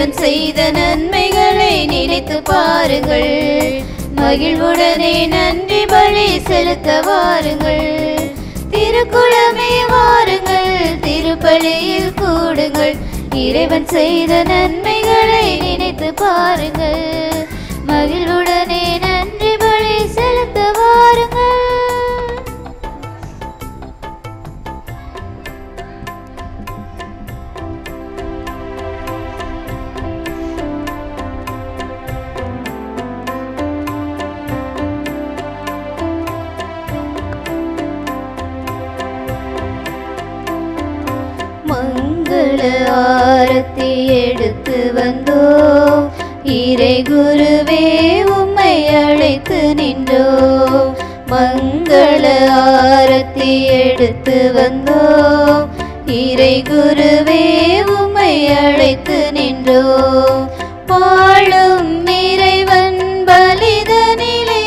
இறைவன் செய்த நன்மைகளை நினைத்து பாருங்கள். மகிழ்வுடனே நன்றி பலி செலுத்த வாருங்கள். திருக்குளமே வாருங்கள், திருப்பலியில் கூடுங்கள். இறைவன் செய்த நன்மைகளை நினைத்து பாருங்கள். மகிழ்வுடனே நன்றி பலி செலுத்த வாருங்கள். மங்கள ஆரத்தி எடுத்து வந்தோம், இறை குருவே உம்மை அழைத்து நின்றோம். மங்கள ஆரத்தி எடுத்து வந்தோம், இறை குருவே உம்மை அழைத்து நின்றோம். பாழும் இறைவன் பலிதனிலே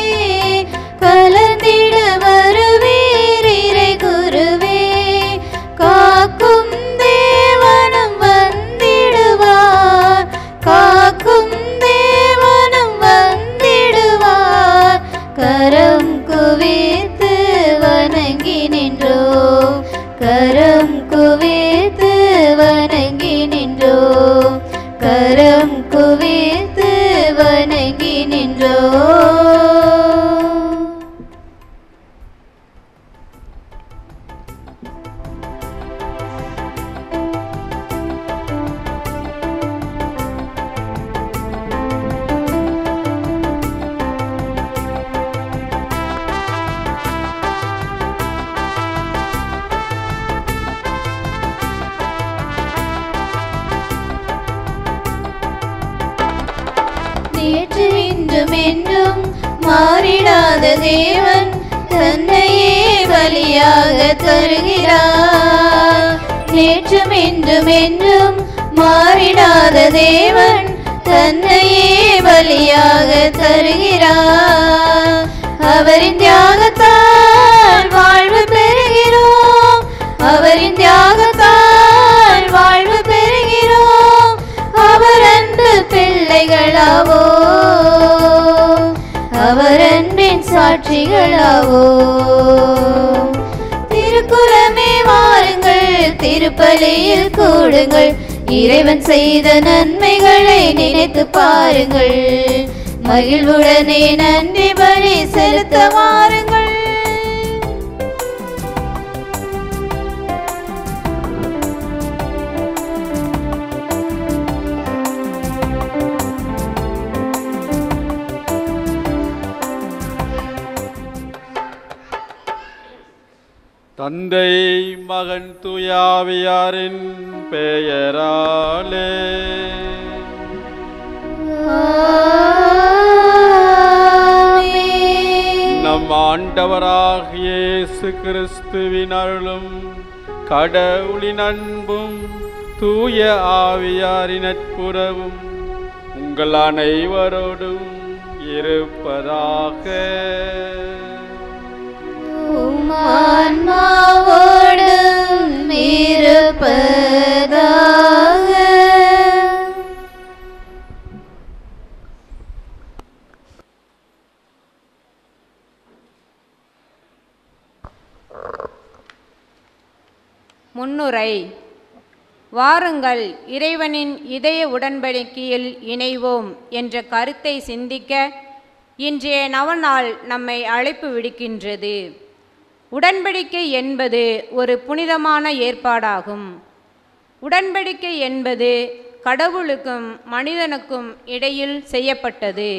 கலந்திட வருவீர் இறை குருவே. காக்கும் தேவனும் வந்திடுவார், காக்கும் தேவனும் வந்திடுவார். கரம் குவித்து வணங்கி நின்றோம், கரம் குவித்து வணங்கி நின்றோம், கரம் குவித்து வணங்கி நின்றோம். நேற்று இன்றும் என்றும் மாறிடாத தேவன் தன்னையே பலியாக தருகிறார். நேற்றும் இன்றும் என்றும் மாறிடாத தேவன் தன்னையே பலியாக தருகிறார். அவரின் தியாகத்தால் வாழ்வு பெறுகிறோம், அவரின் தியாகத்தால் வாழ்வு பெறுகிறோம். அவர் அன்பு பிள்ளைகளாவோ, அவர் அன்பின் சாட்சிகளாவோ. திருக்குளமே வாருங்கள், திருப்பலியில் கூடுங்கள். இறைவன் செய்த நன்மைகளை நினைத்து பாருங்கள். மகிழ்வுடனே நன்றி பலி செலுத்த வாருங்கள். தந்தை மகன் தூயாவியாரின் பெயராலே நம் ஆண்டவராகிய இயேசு கிறிஸ்துவின் அருளும் கடவுளின் அன்பும் தூய ஆவியாரின் நட்புறவும் உங்கள் அனைவரோடும் இருப்பதாக. ஆன்மாவோடும் இருப்பதாக. முன்னுரை. வாருங்கள் இறைவனின் இதய உடன்படிக்கையில் இணைவோம் என்ற கருத்தை சிந்திக்க இன்றைய நவநாள் நம்மை அழைப்பு விடுக்கின்றது. உடன்படிக்கை என்பது ஒரு புனிதமான ஏற்பாடாகும். உடன்படிக்கை என்பது கடவுளுக்கும் மனிதனுக்கும் இடையில் செய்யப்பட்டது.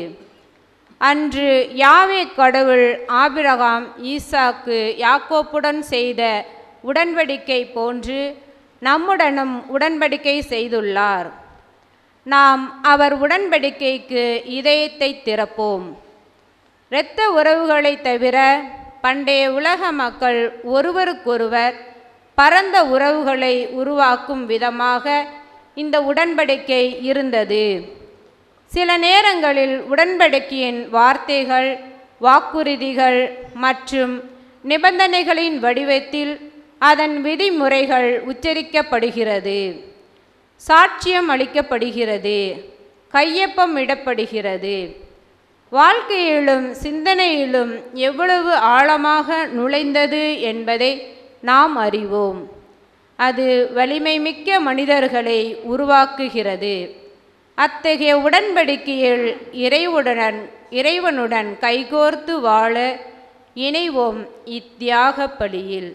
அன்று யாவே கடவுள் ஆபிரகாம், ஈசாக்கு, யாக்கோப்புடன் செய்த உடன்படிக்கை போன்று நம்முடனும் உடன்படிக்கை செய்துள்ளார். நாம் அவர் உடன்படிக்கைக்கு இதயத்தை திறப்போம். இரத்த உறவுகளை தவிர பண்டைய உலக மக்கள் ஒருவருக்கொருவர் பரந்த உறவுகளை உருவாக்கும் விதமாக இந்த உடன்படிக்கை இருந்தது. சில நேரங்களில் உடன்படிக்கையின் வார்த்தைகள், வாக்குறுதிகள் மற்றும் நிபந்தனைகளின் வடிவத்தில் அதன் விதிமுறைகள் உச்சரிக்கப்படுகிறது. சாட்சியம் அளிக்கப்படுகிறது, கையொப்பம் இடப்படுகிறது. வாழ்க்கையிலும் சிந்தனையிலும் எவ்வளவு ஆழமாக நுழைந்தது என்பதை நாம் அறிவோம். அது வலிமை மிக்க மனிதர்களை உருவாக்குகிறது. அத்தகைய உடன்படிக்கையில் இறைவனுடன் கைகோர்த்து வாழ இணைவோம் இத்தியாக பலியில்.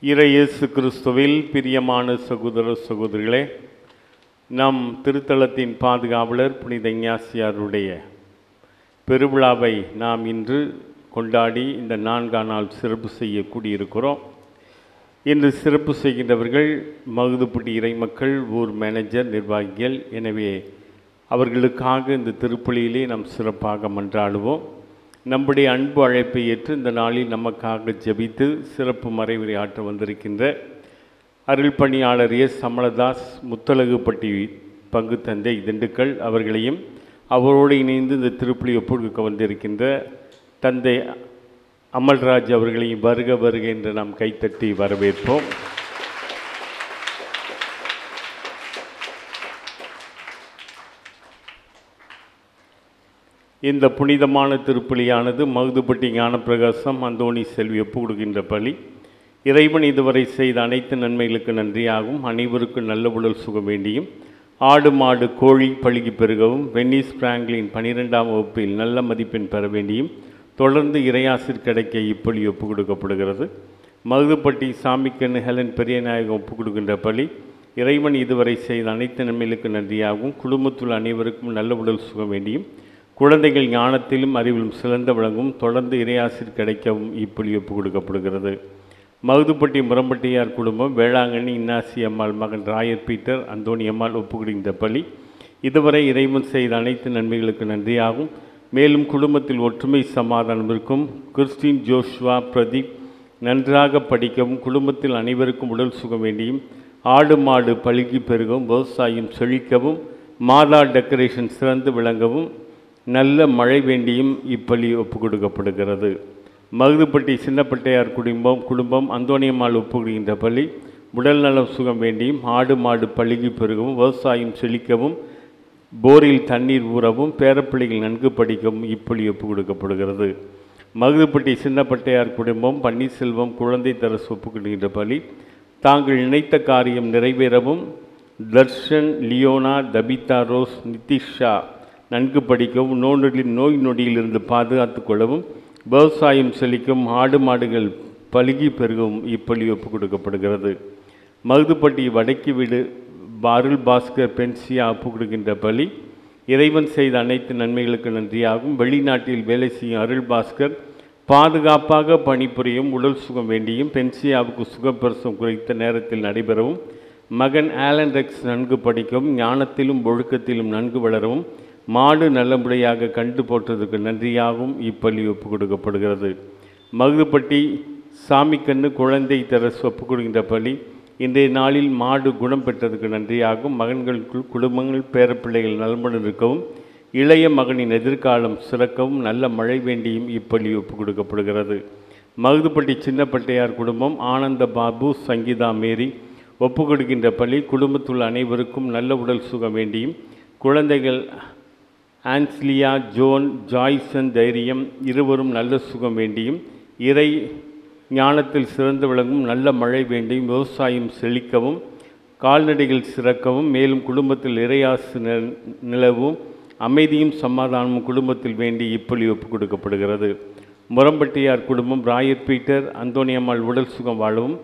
இறையேசு கிறிஸ்துவில் பிரியமான சகோதர சகோதரிகளே, நம் திருத்தலத்தின் பாதுகாவலர் புனித இஞ்ஞாசியாருடைய பெருவிழாவை நாம் இன்று கொண்டாடி இந்த 4ஆம் நாள் சிறப்பு செய்ய கூடியிருக்கிறோம். இன்று சிறப்பு செய்கின்றவர்கள் மகுதுப்பட்டி இறைமக்கள், ஊர் மேனேஜர், நிர்வாகிகள். எனவே அவர்களுக்காக இந்த திருப்பலியிலே நாம் சிறப்பாக மன்றாடுவோம். நம்முடைய அன்பு அழைப்பை ஏற்று இந்த நாளில் நமக்காக ஜெபித்து சிறப்பு மறைவுரை ஆற்ற வந்திருக்கின்ற அருள் பணியாளர் எஸ் அமலதாஸ், முத்தலகுப்பட்டி பங்கு தந்தை திண்டுக்கல் அவர்களையும், அவரோடு இணைந்து இந்த திருப்பலி ஒப்புக்கொடுக்க வந்திருக்கின்ற தந்தை அமல்ராஜ் அவர்களையும் வருக வருக என்று நாம் கைத்தட்டி வரவேற்போம். இந்த புனிதமான திருப்பலியானது மகுதுப்பட்டி ஞானப்பிரகாசம் அந்தோணி செல்வி ஒப்புக் கொடுக்கின்ற பலி. இறைவன் இதுவரை செய்த அனைத்து நன்மைகளுக்கு நன்றியாகவும், அனைவருக்கும் நல்ல உடல் சுகம் வேண்டியும், ஆடு மாடு கோழி பழுகி பெருகவும், வென்னிஸ் பிராங்க்லின் 12ஆம் வகுப்பில் நல்ல மதிப்பெண் பெற வேண்டியும் தொடர்ந்து இறையாசிர் கிடைக்க இப்பலி ஒப்புக் கொடுக்கப்படுகிறது. மகுதுப்பட்டி சாமிக்கண்ணு ஹெலன் பெரியநாயகம் ஒப்புக் கொடுக்கின்ற பலி. இறைவன் இதுவரை செய்த அனைத்து நன்மைகளுக்கு நன்றியாகவும், குடும்பத்துள்ள அனைவருக்கும் நல்ல உடல் சுகம் வேண்டியும், குழந்தைகள் ஞானத்திலும் அறிவிலும் சிறந்த விளங்கும் தொடர்ந்து இறையாசிர் கிடைக்கவும் இப்பலி ஒப்புக் கொடுக்கப்படுகிறது. மகுதுப்பட்டி முரம்பட்டியார் குடும்பம் வேளாங்கண்ணி இன்னாசி அம்மாள் மகன் ராயர் பீட்டர் அந்தோணி அம்மாள் ஒப்புக் கொடுக்கின்ற பலி. இதுவரை இறைவன் செய்த அனைத்து நன்மைகளுக்கு நன்றியாகும். மேலும் குடும்பத்தில் ஒற்றுமை சமாதானம் இருக்கும். கிறிஸ்டின் ஜோஷ்வா பிரதீப் நன்றாக படிக்கவும், குடும்பத்தில் அனைவருக்கும் உடல் சுகம் வேண்டியும், ஆடு மாடு பழுகி பெருகவும், விவசாயம் செழிக்கவும், மாதா டெக்கரேஷன் சிறந்து விளங்கவும் நல்ல மழை வேண்டியும் இப்பலி ஒப்புக் கொடுக்கப்படுகிறது. மகுதுப்பட்டி சின்னப்பட்டையார் குடும்பம் அந்தோணியம்மாள் ஒப்புக் கொடுக்கின்ற பலி. உடல் நலம் சுகம் வேண்டியும், ஆடு மாடு பழுகி பெருகவும், விவசாயம் செழிக்கவும், போரில் தண்ணீர் ஊறவும், பேரப்பிள்ளைகள் நன்கு படிக்கவும் இப்பலி ஒப்புக் கொடுக்கப்படுகிறது. மகுதுப்பட்டி சின்னப்பட்டையார் குடும்பம் பன்னீர்செல்வம் குழந்தை தரசு ஒப்புக் கொடுக்கின்ற பலி. தாங்கள் நினைத்த காரியம் நிறைவேறவும், தர்ஷன், லியோனா, தபிதா ரோஸ், நிதிஷா நன்கு படிக்கவும், நோய் நொடியிலிருந்து பாதுகாத்து கொள்ளவும், விவசாயம் செழிக்கும், ஆடு மாடுகள் பழுகி பெருகவும் இப்பலி ஒப்புக் கொடுக்கப்படுகிறது. மகுதுப்பட்டி வடக்கு வீடு அருள் பாஸ்கர் பென்சியா ஒப்புக் கொடுக்கின்ற பலி. இறைவன் செய்த அனைத்து நன்மைகளுக்கு நன்றியாகும். வெளிநாட்டில் வேலை செய்யும் அருள் பாஸ்கர் பாதுகாப்பாக பணிபுரியும், உடல் சுகம் வேண்டியும், பென்சியாவுக்கு சுகப்பிரசவம் குறித்த நேரத்தில் நடைபெறவும், மகன் ஆலன் ரெக்ஸ் நன்கு படிக்கவும், ஞானத்திலும் ஒழுக்கத்திலும் நன்கு வளரவும், மாடு நல்லபடியாக கண்டு போட்டதற்கு நன்றியாகவும் இப்பலி ஒப்புக் கொடுக்கப்படுகிறது. மகுதுப்பட்டி சாமிக்கண்ணு குழந்தை தரசு ஒப்புக் கொடுக்கின்ற பலி. இன்றைய நாளில் மாடு குணம் பெற்றதுக்கு நன்றியாகவும், மகன்களுக்குள் குடும்பங்கள் பேரப்பிள்ளைகள் நலமுடன் இருக்கவும், இளைய மகனின் எதிர்காலம் சிறக்கவும் நல்ல மழை வேண்டியும் இப்பலி ஒப்புக் கொடுக்கப்படுகிறது. மகுதுப்பட்டி சின்னப்பட்டையார் குடும்பம் ஆனந்த பாபு சங்கீதா மேரி ஒப்புக் கொடுக்கின்ற பலி. குடும்பத்துள்ள அனைவருக்கும் நல்ல உடல் சுகம் வேண்டியும், குழந்தைகள் ஆன்ஸ்லியா, ஜோன், ஜாய்சன் தைரியம் இருவரும் நல்ல சுகம் வேண்டியும், இறை ஞானத்தில் சிறந்து விளங்கும் நல்ல மழை வேண்டியும், விவசாயம் செழிக்கவும், கால்நடைகள் சிறக்கவும், மேலும் குடும்பத்தில் இறையாசு நிலவும், அமைதியும் சமாதானமும் குடும்பத்தில் வேண்டி இப்பலி ஒப்புக் கொடுக்கப்படுகிறது. முரம்பட்டியார் குடும்பம் ராயர் பீட்டர் அந்தோணியம்மாள் உடல் சுகம் வாழவும்,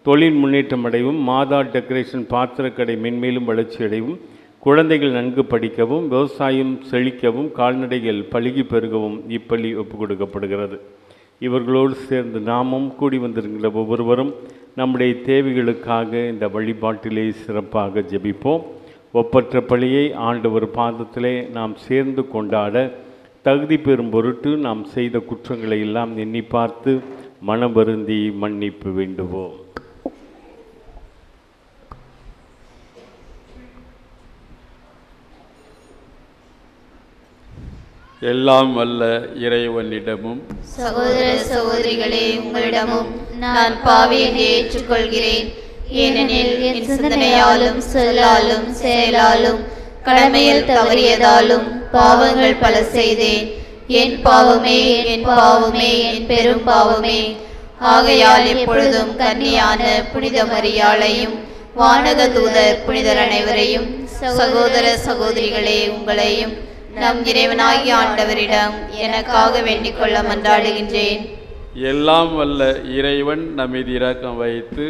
தொழில் முன்னேற்றம் அடைவும், மாதா டெக்கரேஷன் பாத்திரக்கடை மென்மேலும் வளர்ச்சி அடைவும், குழந்தைகள் நன்கு படிக்கவும், விவசாயம் செழிக்கவும், கால்நடைகள் பழுகி பெருகவும் இப்பலி ஒப்புக் கொடுக்கப்படுகிறது. இவர்களோடு சேர்ந்து நாமும் கூடி வந்திருக்கிற ஒவ்வொருவரும் நம்முடைய தேவைகளுக்காக இந்த வழிபாட்டிலே சிறப்பாக ஜெபிப்போம். ஒப்பற்ற பலியை ஆண்டவர் பாதத்திலே நாம் சேர்ந்து கொண்டாட தகுதி பெறும் பொருட்டு நாம் செய்த குற்றங்களை எல்லாம் எண்ணி பார்த்து மனம் வருந்தி மன்னிப்பு வேண்டுவோம். எல்லாம் வல்ல இறைவனிடமும் சகோதர சகோதரிகளே, உங்களிடமும் நான் பாவியை ஏற்றுக்கொள்கிறேன். ஏனெனில் என் சிந்தனையாலும் சொல்லாலும் செயலாலும் கடமையில் தவறியதாலும் பாவங்கள் பல செய்தேன். என் பாவமே, என் பாவமே, என் பெரும் பாவமே. ஆகையால் எப்பொழுதும் கன்னியான புனித மரியாளையும் வானக தூதர் புனிதர் அனைவரையும் சகோதர சகோதரிகளே உங்களையும் நம் இறைவனாகிய ஆண்டவரிடம் எனக்காக வேண்டிக் கொள்ள மன்றாடுகின்றேன். எல்லாம் வல்ல இறைவன் நம்மீது இரக்கம் வைத்து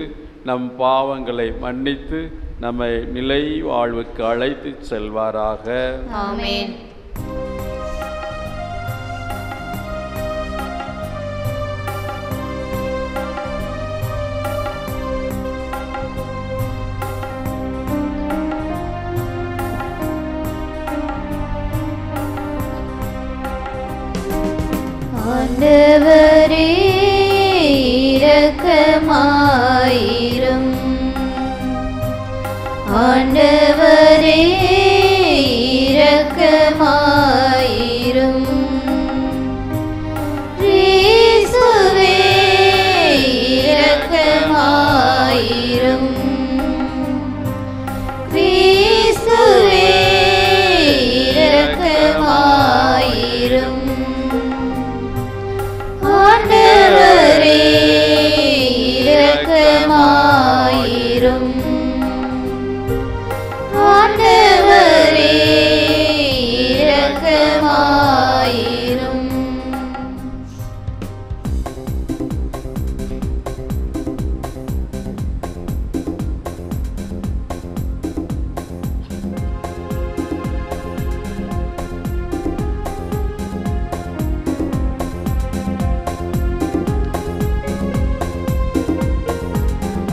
நம் பாவங்களை மன்னித்து நம்மை நிலை வாழ்வுக்கு அழைத்து செல்வாராக. ஆமென். ஆண்டவரே இரக்கமாயிரும். ஆண்டவரே இரக்கமாயிரும். கிறிஸ்துவே இரக்கமாயிரும். கிறிஸ்துவே இரக்கமாயிரும். ஆண்டவரே இரக்கமாயிரும். ஆண்டவரே இரக்கமாயிரும்.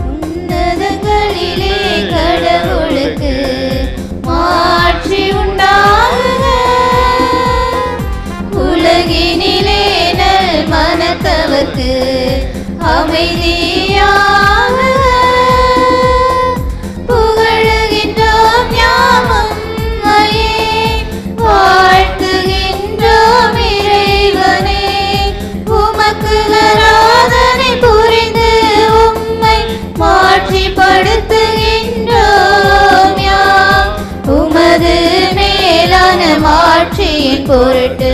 உன்னதங்களிலே கடவுளுக்கு மாட்சி உண்டாகுக. உலகினிலே நல் மனத்தவர்க்கு அமைதியாகுக. புகழுகின்றோம் யாம் உம்மையே, வாழ்த்துகின்றோம் இறைவனே. உமக்கு ஆராதனை புரிந்து உம்மை மாட்சிப்படுத்துகின்றோம் யாம். உமது மேலான மாட்சியின் பொருட்டு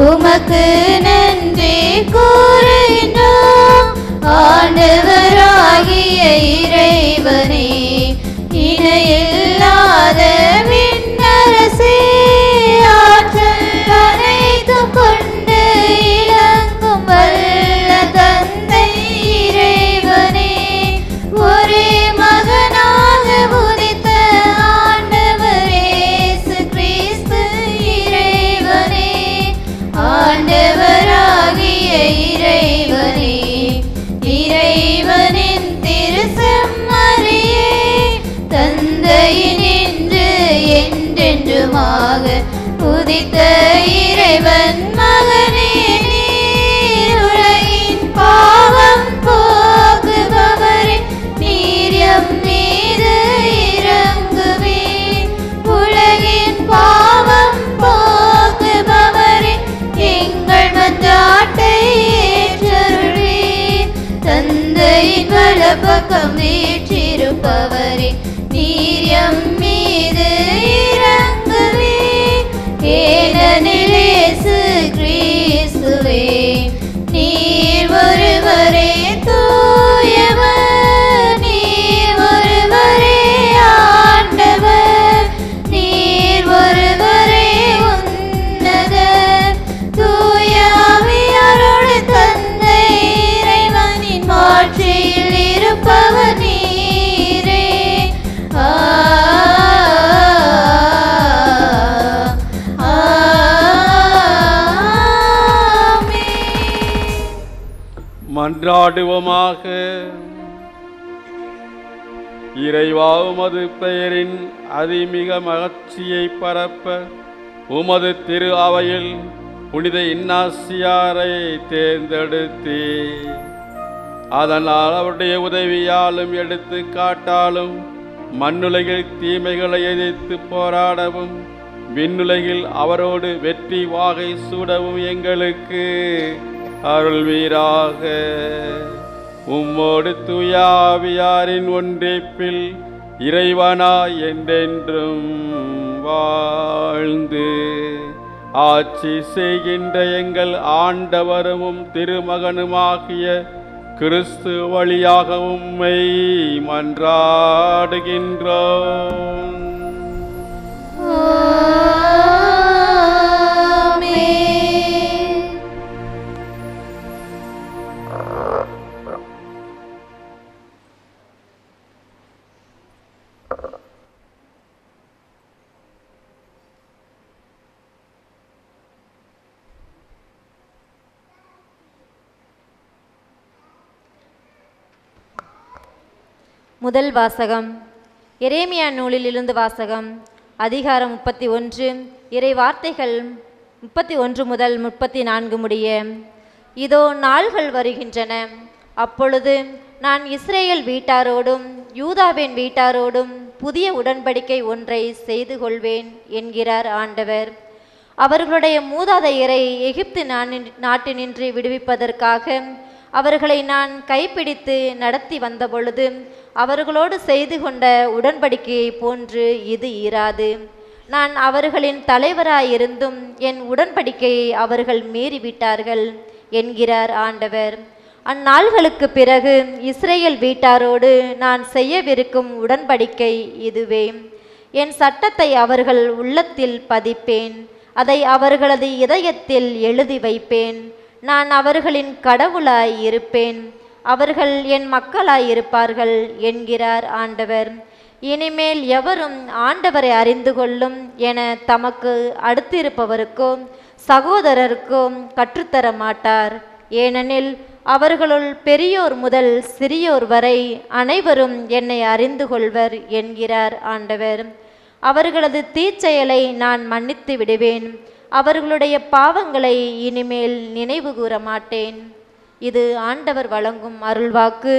உமக்கு நன்றி கூறுகின்றோம். ஆண்டவராகிய இறைவனே, இணையில்லாத விண்ணரசே, ஆற்றல் அனைத்தும் கொண்டு இலங்கும் வல்ல தந்தை இறைவனே, ஒரே மகனாக உதித்த ஆண்டவர் இயேசு கிறிஸ்து இறைவனே. ஆண்டவராகிய இறைவனே, இறைவனின் திருசெம்மறியே, தந்தையினின்று என்றென்றுமாக உதித்த இறைவன் மகனே, நீர் உலகின் பாவம் போக்குபவரே, நீர் எம் மீது இரங்குவீர். உலகின் பாவம் போக்குபவரே, எங்கள் மன்றாட்டை ஏற்றருள்வீர். தந்தையின் வலப்பக்கம் வீற்றிருப்பவரே, நீர் எம் மீது இரங்குவீர். ஏனெனில் இயேசு கிறிஸ்துவே, நீர் ஒருவரே தூயவர், நீர் ஒருவரே ஆண்டவர், நீர் ஒருவரே உன்னதர். தூய ஆவியாரோடு தந்தை இறைவனின் மாட்சியில் இருப்பவர் நீரே. மன்றாடுவோமாக. இறைவா, உமது பெயரின் அதிமிக மகிழ்ச்சியை பரப்ப உமது திரு அவையில் புனித இன்னாசியாரை தேர்ந்தெடுத்தே. அதனால் அவருடைய உதவியாலும் எடுத்து காட்டாலும் மண்ணுலகில் தீமைகளை எதிர்த்து போராடவும் விண்ணுலகில் அவரோடு வெற்றி வாகை சூடவும் எங்களுக்கு அருள்வீராக. உம்மோடு தூயாவியாரின் ஒன்றிப்பில் இறைவனாய் என்றென்றும் வாழ்ந்து ஆட்சி செய்கின்ற எங்கள் ஆண்டவரும் திருமகனுமாகிய கிறிஸ்து வழியாக உம்மை மன்றாடுகின்றோம். முதல் வாசகம் எரேமியா நூலிலிருந்து வாசகம். அதிகாரம் 31, இறை வார்த்தைகள் 31 முதல் 34 முடிய. இதோ நாள்கள் வருகின்றன, அப்பொழுது நான் இஸ்ரேல் வீட்டாரோடும் யூதாவின் வீட்டாரோடும் புதிய உடன்படிக்கை ஒன்றை செய்து கொள்வேன் என்கிறார் ஆண்டவர். அவர்களுடைய மூதாதையரை எகிப்து நாட்டினின்று விடுவிப்பதற்காக அவர்களை நான் கைப்பிடித்து நடத்தி வந்தபொழுது அவர்களோடு செய்து கொண்ட உடன்படிக்கையை போன்று இது இராது. நான் அவர்களின் தலைவராயிருந்தும் என் உடன்படிக்கையை அவர்கள் மீறிவிட்டார்கள் என்கிறார் ஆண்டவர். அந்நாள்களுக்கு பிறகு இஸ்ரேல் வீட்டாரோடு நான் செய்யவிருக்கும் உடன்படிக்கை இதுவே. என் சட்டத்தை அவர்கள் உள்ளத்தில் பதிப்பேன், அதை அவர்களது இதயத்தில் எழுதி வைப்பேன். நான் அவர்களின் கடவுளாய் இருப்பேன், அவர்கள் என் மக்களாய் இருப்பார்கள் என்கிறார் ஆண்டவர். இனிமேல் எவரும் ஆண்டவரை அறிந்து கொள்ளும் என தமக்கு அடுத்திருப்பவருக்கோ சகோதரருக்கோ கற்றுத்தர மாட்டார். ஏனெனில் அவர்களுள் பெரியோர் முதல் சிறியோர் வரை அனைவரும் என்னை அறிந்து கொள்வர் என்கிறார் ஆண்டவர். அவர்களது தீச்செயலை நான் மன்னித்து விடுவேன், அவர்களுடைய பாவங்களை இனிமேல் நினைவு கூற மாட்டேன். இது ஆண்டவர் வழங்கும் அருள்வாக்கு.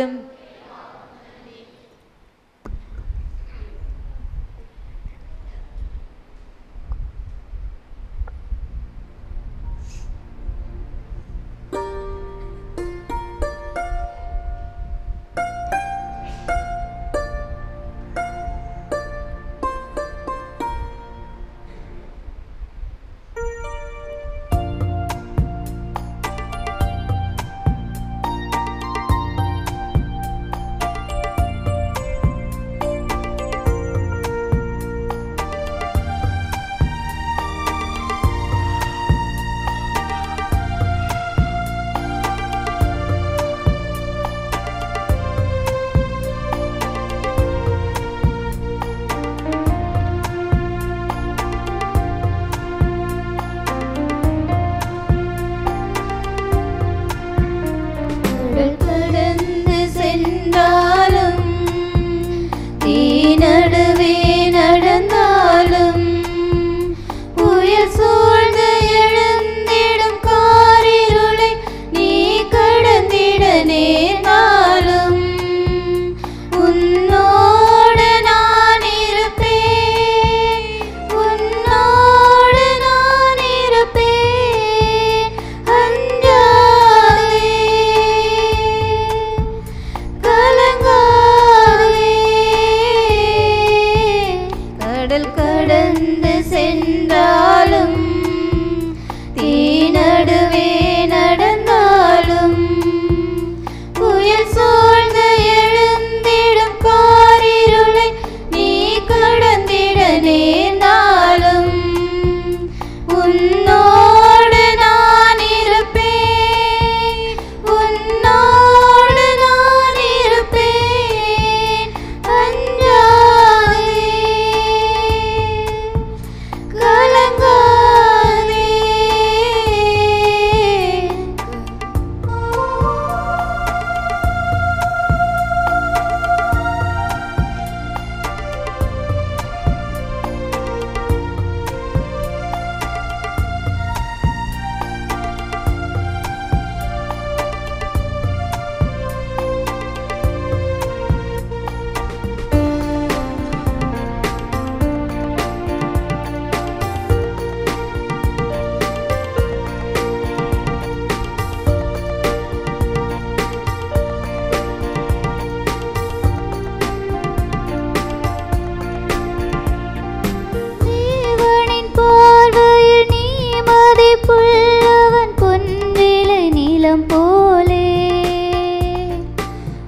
நிலம் போலே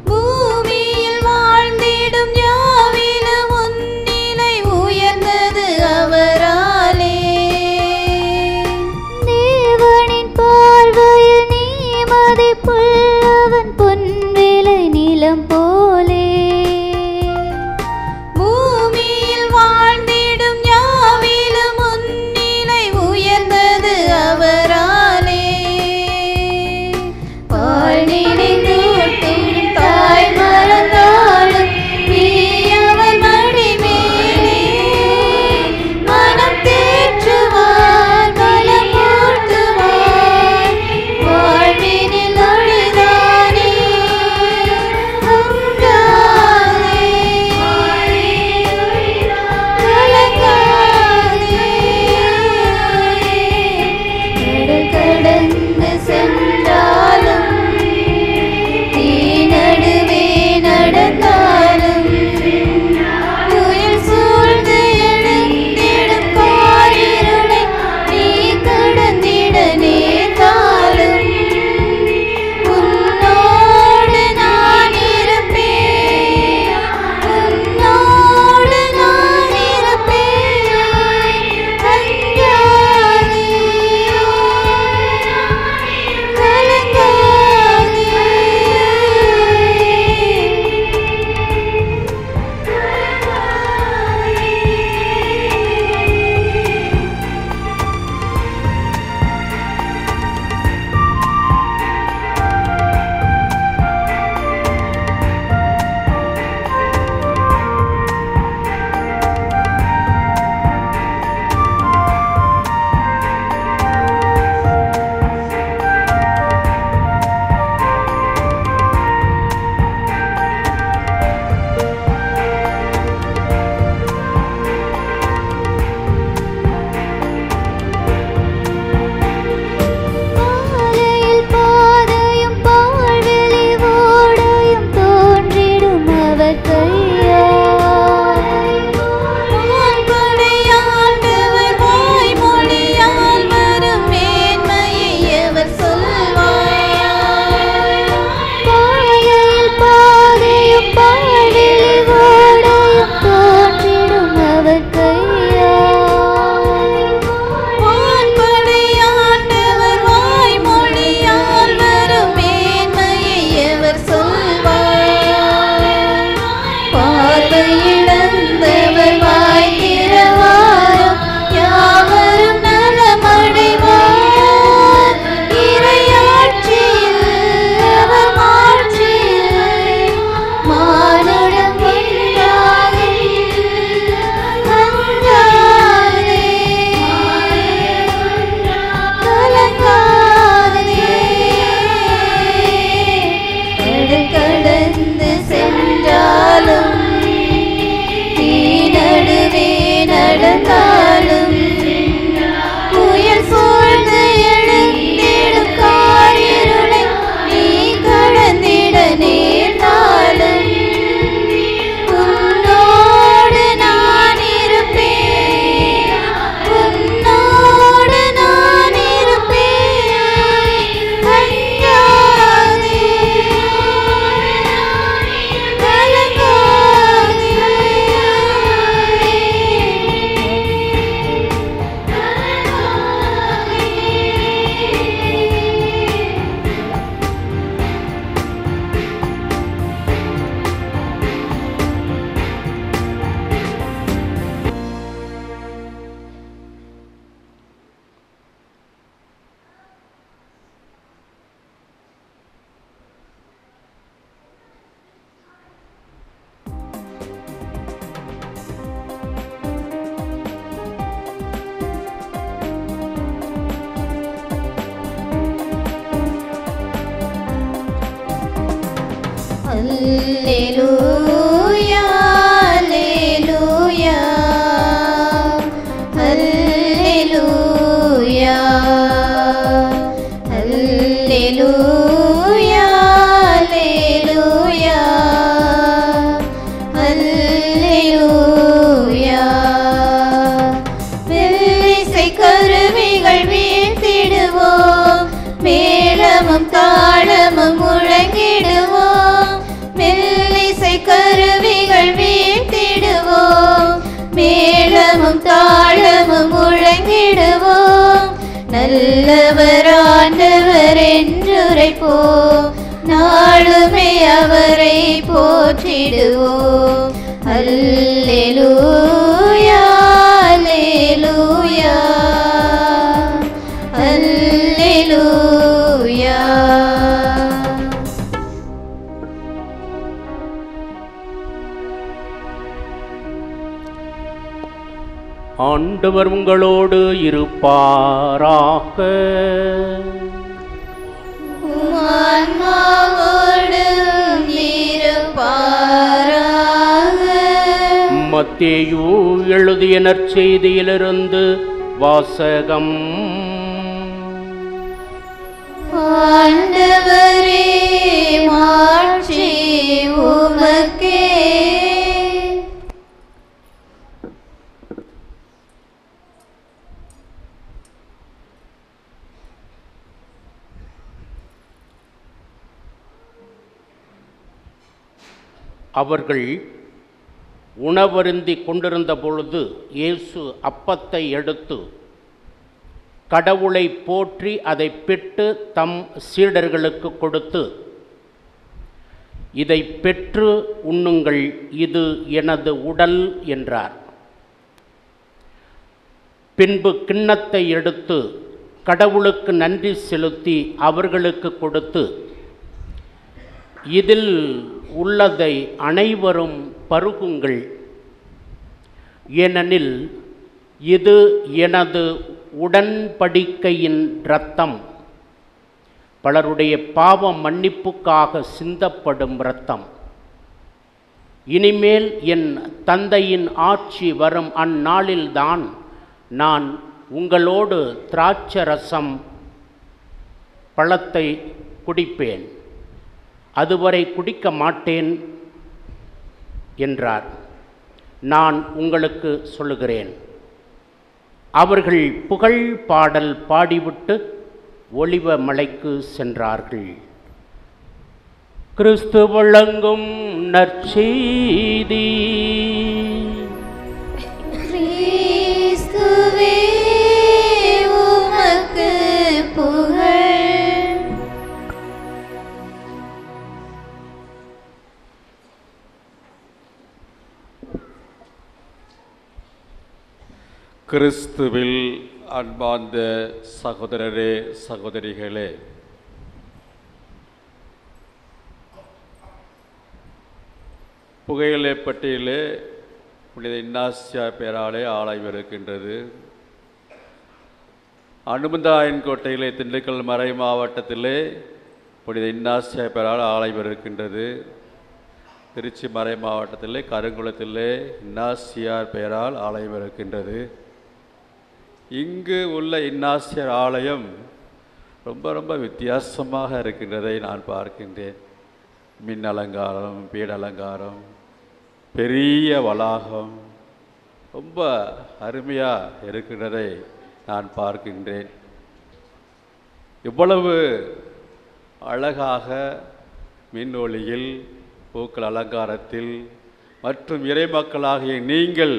பூமியில் வாழ்ந்திடும் யாவிலும் உன்னிலை உயர்ந்தது அவராலே தேவனின் பார்வையில் நீ மதிப்புள்ளவன் பொன்விலை நிலம் போலே பூமியில் வாழ்ந்திடும் யாவிலும் உன்னிலை உயர்ந்தது அவராலே பால் நினைந்தூட்டும் தாய் மறந்தாலும் நீ அவர் மடி மேலே மனம் தேற்றுவார் பலம் ஊட்டுவார் வாழ்வினில் ஒளிதானே அங்காலே கலங்காதே கடல் கடந்து சென்றாலும் தீ நடுவே நடந்தாலும் புயல் சூழ்ந்து எழுந்திடும் காரிருளை நீ கடந்திட நேர்ந்தாலும் உன்னோடு நான் இருப்பேன் உன்னோடு நான் இருப்பேன் அஞ்சாதே பாலையில் பாதையும் பால்வெளி ஓடையும் தோன்றிடும் அவர் கையால் வான்படையாண்டவர் வாய்மொழியால் வரும் மேன்மையை அவர் சொல்வார் பாலையில் பாதையும் பால்வெளி ஓடையும் தோன்றிடும் அவர் கையால் வான்படையாண்டவர் வாய்மொழியால் வரும் மேன்மையை அவர் சொல்வார் பார்வையிழந்தவர் வாய் திறவாரும் யாவரும் நலமடைவார் இறையாட்சியில் அவர் மாட்சியில் மானுடம் ஒன்றாகும் அஞ்சாதே கலங்காதே கடல் கடந்து சென்றாலும் தீ நடுவே நடந்தாலும் புயல் சூழ்ந்து எழுந்திடும் காரிருளை நீ கடந்திட நேர்ந்தாலும் உன்னோடு நான் இருப்பேன் உன்னோடு நான் இருப்பேன் அஞ்சாதே Alleluia, Alleluia, Alleluia, Alleluia, Alleluia, Alleluia. வெள்ளிசை கருவிகள் வீழ்த்திடுவோம், மேளம் மேளமும் தாளமும் முழங்கிடுவோம், மெல்லிசை கருவிகள் வீழ்த்திடுவோம். மேளமும் தாளமும் முழங்கிடுவோம், நல்லவர் ஆண்டவர் என்றுரைப்போம், நாளுமே அவரை போற்றிடுவோம். அல்லேலூயா அல்லேலூயா அல்லேலூயா. ஆண்டவர் உங்களோடு இருப்பாராக. ஆன்மாவோடும் இருப்பாராக. மத்தேயு எழுதிய நற்செய்தியிலிருந்து வாசகம். ஆண்டவரே மாட்சி உமக்கே. அவர்கள் உணவருந்தி கொண்டிருந்த பொழுது இயேசு அப்பத்தை எடுத்து கடவுளை போற்றி அதை பிட்டு தம் சீடர்களுக்கு கொடுத்து, இதை பெற்று உண்ணுங்கள், இது எனது உடல் என்றார். பின்பு கிண்ணத்தை எடுத்து கடவுளுக்கு நன்றி செலுத்தி அவர்களுக்கு கொடுத்து, இதில் உள்ளதை அனைவரும் பருகுங்கள், ஏனெனில் இது எனது உடன்படிக்கையின் இரத்தம், பலருடைய பாவ மன்னிப்புக்காக சிந்தப்படும் இரத்தம். இனிமேல் என் தந்தையின் ஆட்சி வரும் அந்நாளில்தான் நான் உங்களோடு திராட்சரசம் பழத்தை குடிப்பேன், அதுவரை குடிக்க மாட்டேன் என்றார். நான் உங்களுக்கு சொல்லுகிறேன். அவர்கள் புகழ் பாடல் பாடிவிட்டு ஒலிவ மலைக்கு சென்றார்கள். கிறிஸ்து வழங்கும் நற்செய்தி. கிறிஸ்துவே உமக்கு புகழ். கிறிஸ்துவில் அன்பார்ந்த சகோதரரே சகோதரிகளே, புகையிலை பட்டியலே புனித இன்னாசியா பெயராலே ஆலயம் இருக்கின்றது. அனுமந்தாயன் கோட்டையிலே திண்டுக்கல் மறை மாவட்டத்திலே புனித இன்னாசியா பெயரால் ஆலயம் இருக்கின்றது. திருச்சி மறை மாவட்டத்திலே கருங்குளத்திலே இன்னாசியார் பெயரால் ஆலயம் இருக்கின்றது. இங்கு உள்ள இன்னாசியர் ஆலயம் ரொம்ப வித்தியாசமாக இருக்கின்றதை நான் பார்க்கின்றேன். மின் அலங்காரம், பீட அலங்காரம், பெரிய வளாகம் ரொம்ப அருமையாக இருக்கின்றதை நான் பார்க்கின்றேன். இவ்வளவு அழகாக மின் ஒளியில், பூக்கள் அலங்காரத்தில் மற்றும் இறைமக்களாகிய நீங்கள்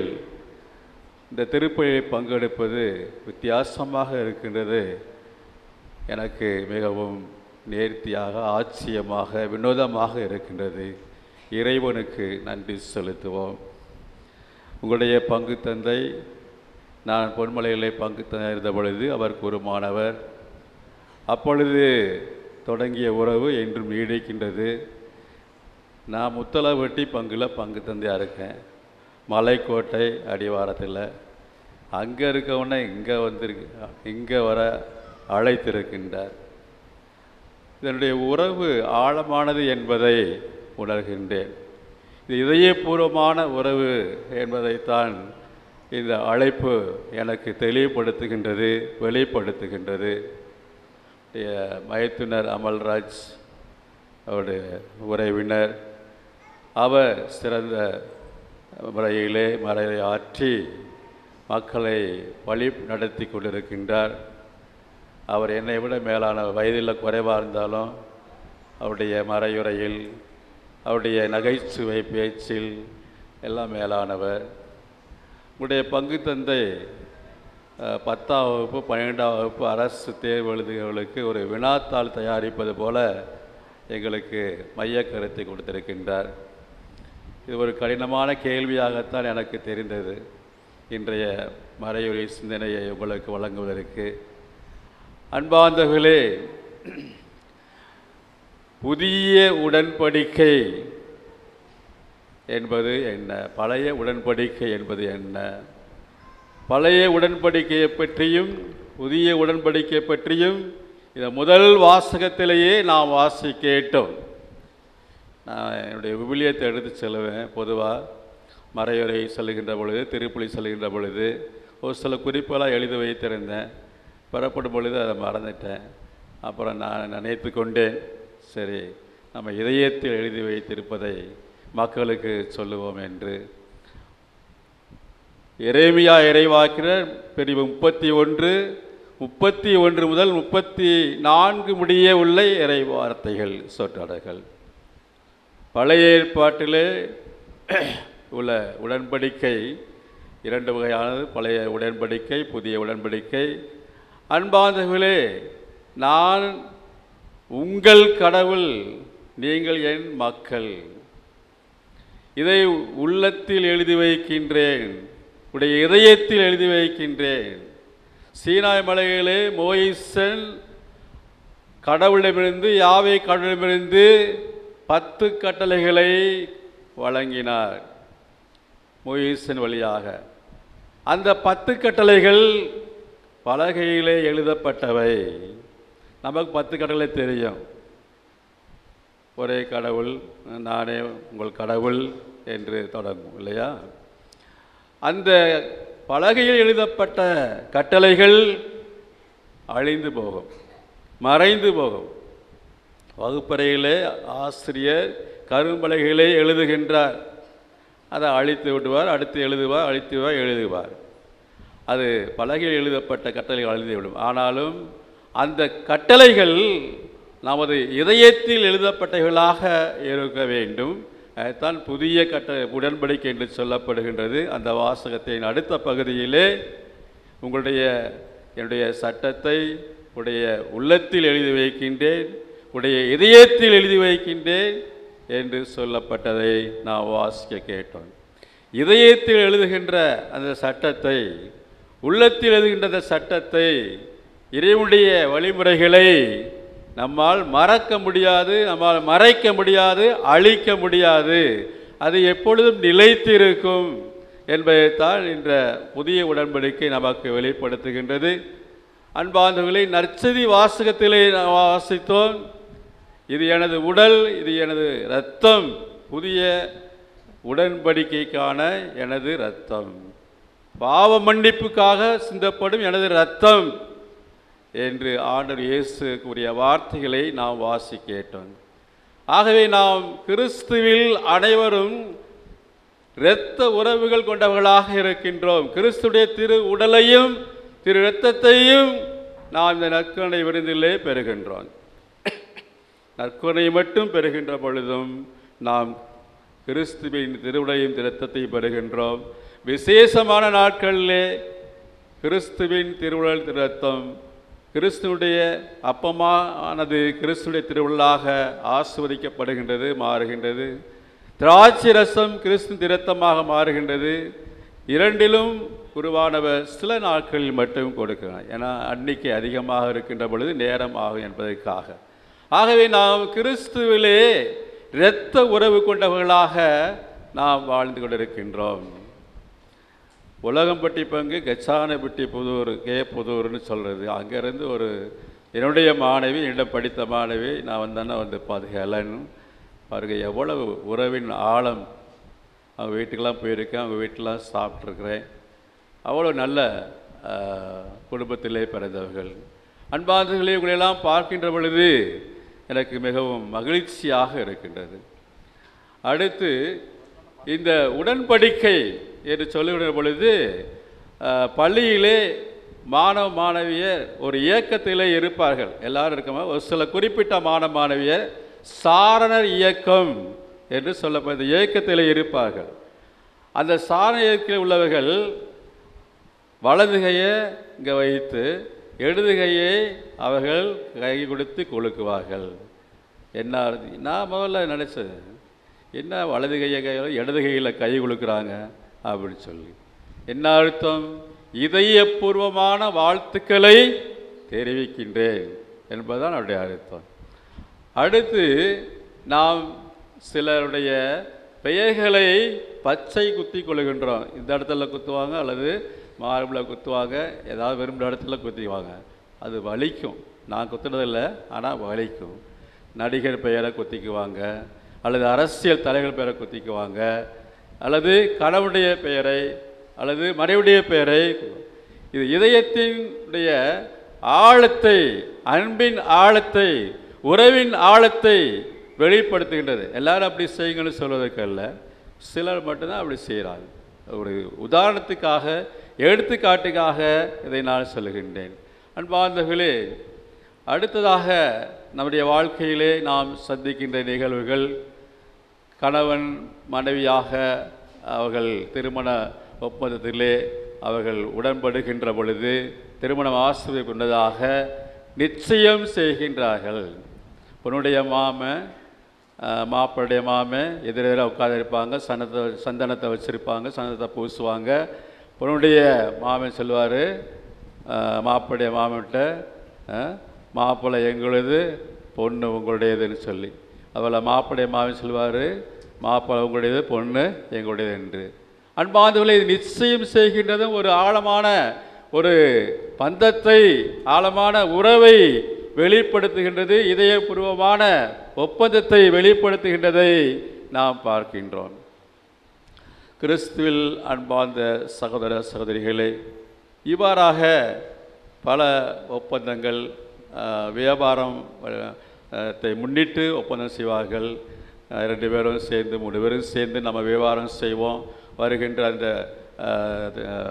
இந்த திருப்பலியில் பங்கெடுப்பது வித்தியாசமாக இருக்கின்றது. எனக்கு மிகவும் நேர்த்தியாக, ஆச்சரியமாக, வினோதமாக இருக்கின்றது. இறைவனுக்கு நன்றி செலுத்துவோம். உங்களுடைய பங்கு தந்தை, நான் பொன்மலையிலே பங்கு தந்தை இருந்த பொழுது அவர் குருமானவர். அப்பொழுது தொடங்கிய உறவு என்றும் நீடிக்கின்றது. நான் முத்தலவட்டி பங்கில் பங்கு தந்தையாக இருக்கேன், மலைக்கோட்டை அடிவாரத்தில். அங்கே இருக்கவனை இங்கே வர அழைத்திருக்கின்றார். இதனுடைய உறவு ஆழமானது என்பதை உணர்கின்றேன். இது இதயபூர்வமான உறவு என்பதைத்தான் இந்த அழைப்பு எனக்கு தெளிவுபடுத்துகின்றது, வெளிப்படுத்துகின்றது. மைத்துனர் அமல்ராஜ் அவருடைய உறவினர், அவர் சிறந்த முறையிலே மறையாற்றி மக்களை வழி நடத்தி கொண்டிருக்கின்றார். அவர் என்னை விட மேலான வயதில் குறைவாக இருந்தாலும் அவருடைய மறையுறையில், அவருடைய நகைச்சுவை பேச்சில் எல்லாம் மேலானவர். உடைய பங்கு தந்தை 10ஆம் வகுப்பு 12ஆம் வகுப்பு அரசு தேர்வு எழுதுகிறவர்களுக்கு ஒரு வினாத்தாள் தயாரிப்பது போல எங்களுக்கு மைய கருத்தை கொடுத்திருக்கின்றார். இது ஒரு கடினமான கேள்வியாகத்தான் எனக்கு தெரிந்தது இன்றைய மறையுறை சிந்தனையை உங்களுக்கு வழங்குவதற்கு. அன்பார்ந்தவர்களே, புதிய உடன்படிக்கை என்பது என்ன? பழைய உடன்படிக்கை என்பது என்ன? பழைய உடன்படிக்கையை பற்றியும் புதிய உடன்படிக்கை பற்றியும் இந்த முதல் வாசகத்திலேயே நாம் கேட்டோம். நான் என்னுடைய விவிலியத்தை எடுத்து செல்வேன். பொதுவாக மறையுறை செல்கின்ற பொழுது, திருப்பலி செல்கின்ற பொழுது ஒரு சில குறிப்பெல்லாம் எழுதி வைத்திருந்தேன். பெறப்படும் பொழுது அதை மறந்துட்டேன். அப்புறம் நான் நினைத்து கொண்டேன், சரி நம்ம இதயத்தில் எழுதி வைத்திருப்பதை மக்களுக்கு சொல்லுவோம் என்று. எரேமியா இறைவாக்கினர் பிரிவு 31 முதல் 34 முடிய உள்ள இறை வார்த்தைகள், சொற்றொடர்கள். பழைய ஏற்பாட்டிலே உள்ள உடன்படிக்கை 2 வகையானது, பழைய உடன்படிக்கை, புதிய உடன்படிக்கை. அன்பார்ந்தவர்களே, நான் உங்கள் கடவுள், நீங்கள் என் மக்கள். இதை உள்ளத்தில் எழுதி வைக்கின்றேன், உடைய இதயத்தில் எழுதி வைக்கின்றேன். சீனாய் மலையிலே மோயிசன் கடவுளிடமிருந்து, யாவே கடவுளிடமிருந்து 10 கட்டளைகளை வழங்கினார் மோயிசன் வழியாக. அந்த 10 கட்டளைகள் பலகையிலே எழுதப்பட்டவை. நமக்கு 10 கட்டளை தெரியும். ஒரே கடவுள், நானே உங்கள் கடவுள் என்று தொடங்கும் இல்லையா? அந்த பலகையில் எழுதப்பட்ட கட்டளைகள் அழிந்து போகும், மறைந்து போகும். வகுப்பறையிலே ஆசிரியர் கரும்பலகைகளை எழுதுகின்றார், அதை அழித்து விடுவார், அடுத்து எழுதுவார், அழித்துவார், எழுதுவார். அது பலகையில் எழுதப்பட்ட கட்டளைகள் அழிந்துவிடும். ஆனாலும் அந்த கட்டளைகள் நமது இதயத்தில் எழுதப்பட்டவைகளாக இருக்க வேண்டும். அதுதான் புதிய உடன்படிக்கை என்று சொல்லப்படுகின்றது. அந்த வாசகத்தின் அடுத்த பகுதியிலே என்னுடைய சட்டத்தை உடைய உள்ளத்தில் எழுதி வைக்கின்றேன், உடைய இதயத்தில் எழுதி வைக்கின்றேன் என்று சொல்லப்பட்டதை நாம் வாசிக்க கேட்டோம். இதயத்தில் எழுதுகின்ற அந்த சட்டத்தை, உள்ளத்தில் எழுதுகின்ற அந்த சட்டத்தை, இறைவனுடைய வழிமுறைகளை நம்மால் மறக்க முடியாது, நம்மால் மறைக்க முடியாது, அழிக்க முடியாது. அது எப்பொழுதும் நிலைத்திருக்கும் என்பதைத்தான் இந்த புதிய உடன்படிக்கை நமக்கு வெளிப்படுத்துகின்றது. அன்பார்ந்தவர்களை, நற்செய்தி வாசகத்திலே நாம் வாசித்தோம், இது எனது உடல், இது எனது இரத்தம், புதிய உடன்படிக்கைக்கான எனது இரத்தம், பாவ மன்னிப்புக்காக சிந்தப்படும் எனது இரத்தம் என்று ஆண்டவர் இயேசு கூறிய வார்த்தைகளை நாம் கேட்டோம். ஆகவே நாம் கிறிஸ்துவில் அனைவரும் இரத்த உறவுகள் கொண்டவர்களாக இருக்கின்றோம். கிறிஸ்துடைய திரு உடலையும் திரு இரத்தத்தையும் நாம் இந்த நற்கருணை விருந்திலே பெறுகின்றோம். நற்கருணை மட்டும் பெறுகின்ற பொழுதும் நாம் கிறிஸ்துவின் திருவுடையும் இரத்தத்தையும் பெறுகின்றோம். விசேஷமான நாட்களிலே கிறிஸ்துவின் திருவுடல் இரத்தம், கிறிஸ்துடைய அப்பமானது கிறிஸ்துடைய திருவிழாக ஆசிர்வதிக்கப்படுகின்றது, மாறுகின்றது. திராட்சை ரசம் கிறிஸ்து இரத்தமாக மாறுகின்றது. இரண்டிலும் குருவானவர் சில நாட்களில் மட்டும் கொடுக்கிறார். ஏன்னா அன்னைக்கு அதிகமாக இருக்கின்ற பொழுது நேரம் ஆகும் என்பதற்காக. ஆகவே நாம் கிறிஸ்துவிலே இரத்த உறவு கொண்டவர்களாக நாம் வாழ்ந்து கொண்டிருக்கின்றோம். உலகம்பட்டி பங்கு கச்சானப்பட்டி புதூர், புதூர்னு சொல்கிறது. அங்கேருந்து என்னுடைய மாணவி, என்னிடம் படித்த மாணவி, நான் வந்து ஹெலன் பாருங்க, எவ்வளவு உறவின் ஆழம். அவங்க வீட்டுக்கெல்லாம் போயிருக்கேன், அவங்க வீட்டிலாம் சாப்பிட்ருக்கிறேன். அவ்வளோ நல்ல குடும்பத்திலே பிறந்தவர்கள். அன்பார்ந்தவர்களே, இவங்களெல்லாம் பார்க்கின்ற பொழுது எனக்கு மிகவும் மகிழ்ச்சியாக இருக்கின்றது. அடுத்து இந்த உடன்படிக்கை என்று சொல்லுகிற பொழுது பள்ளியிலே மாணவ மாணவியர் ஒரு இயக்கத்திலே இருப்பார்கள். எல்லாரும் இருக்கமா ஒரு சில குறிப்பிட்ட மாணவ மாணவியர் சாரணர் இயக்கம் என்று சொல்லப்பட்ட இயக்கத்தில் இருப்பார்கள். அந்த சாரண இயக்கத்தில் உள்ளவர்கள் வலதுகையை இங்கே வைத்து இடதுகையை அவர்கள் கை கொடுத்து கொழுக்குவார்கள். என்ன நான் முதல்ல நினச்சது, என்ன வலது கையை இடது கையில் கை கொடுக்குறாங்க அப்படின்னு சொல்லி. என்ன அர்த்தம்? இதயபூர்வமான வாழ்த்துக்களை தெரிவிக்கின்றேன் என்பதுதான் அவருடைய அர்த்தம். அடுத்து நாம் சிலருடைய பெயர்களை பச்சை குத்தி கொள்கின்றோம். இந்த இடத்துல குத்துவாங்க அல்லது மார்பில் குத்துவாங்க, ஏதாவது விரும்புகிற இடத்துல குத்திக்குவாங்க. அது வலிக்கும். நான் குத்துனதில்லை, ஆனால் வலிக்கும். நடிகர் பெயரை குத்திக்குவாங்க, அல்லது அரசியல் தலைவர் பெயரை குத்திக்குவாங்க, அல்லது கணவனுடைய பெயரை அல்லது மனைவியுடைய பெயரை. இது இதயத்தினுடைய ஆழத்தை, அன்பின் ஆழத்தை, உறவின் ஆழத்தை வெளிப்படுத்துகின்றது. எல்லாரும் அப்படி செய்யுங்கன்னு சொல்வதற்கல்ல, சிலர் மட்டும்தான் அப்படி செய்கிறாங்க. ஒரு உதாரணத்துக்காக, எடுத்துக்காட்டுக்காக இதை நான் சொல்லுகின்றேன். அன்பார்ந்தவர்களே, அடுத்ததாக நம்முடைய வாழ்க்கையிலே நாம் சந்திக்கின்ற நிகழ்வுகள், கணவன் மனைவியாக அவர்கள் திருமண ஒப்பந்தத்திலே அவர்கள் உடன்படுகின்ற பொழுது திருமணம் ஆசிரியர் கொண்டதாக நிச்சயம் செய்கின்றார்கள். பொண்ணுடைய மாப்பிளுடைய எதிரெதிராக உட்கார்ந்திருப்பாங்க, சந்தனத்தை வச்சுருப்பாங்க, சந்தனத்தை பூசுவாங்க. பொண்ணுடைய மாமன் சொல்லுவார் மாப்பிளுடைய மாமன்கிட்ட, மாப்பிள்ளை எங்களுது, பொண்ணு உங்களுடையதுன்னு சொல்லி. அவளை மாப்பிளுடைய மாமன் சொல்லுவார் மாப்பிள்ளை உங்களுடையது, பொண்ணு எங்களுடையது என்று. அன்பார்ந்தவர்களே, இது நிச்சயம் செய்கின்றதும் ஒரு ஆழமான ஒரு பந்தத்தை, ஆழமான உறவை வெளிப்படுத்துகின்றது, இதயபூர்வமான ஒப்பந்தத்தை வெளிப்படுத்துகின்றதை நாம் பார்க்கின்றோம். கிறிஸ்துவில் அன்பார்ந்த சகோதர சகோதரிகளே, இவ்வாறாக பல ஒப்பந்தங்கள் வியாபாரத்தை முன்னிட்டு ஒப்பந்தம் செய்வார்கள். 2 பேரும் சேர்ந்து 3 பேரும் சேர்ந்து நம்ம வியாபாரம் செய்வோம், வருகின்ற அந்த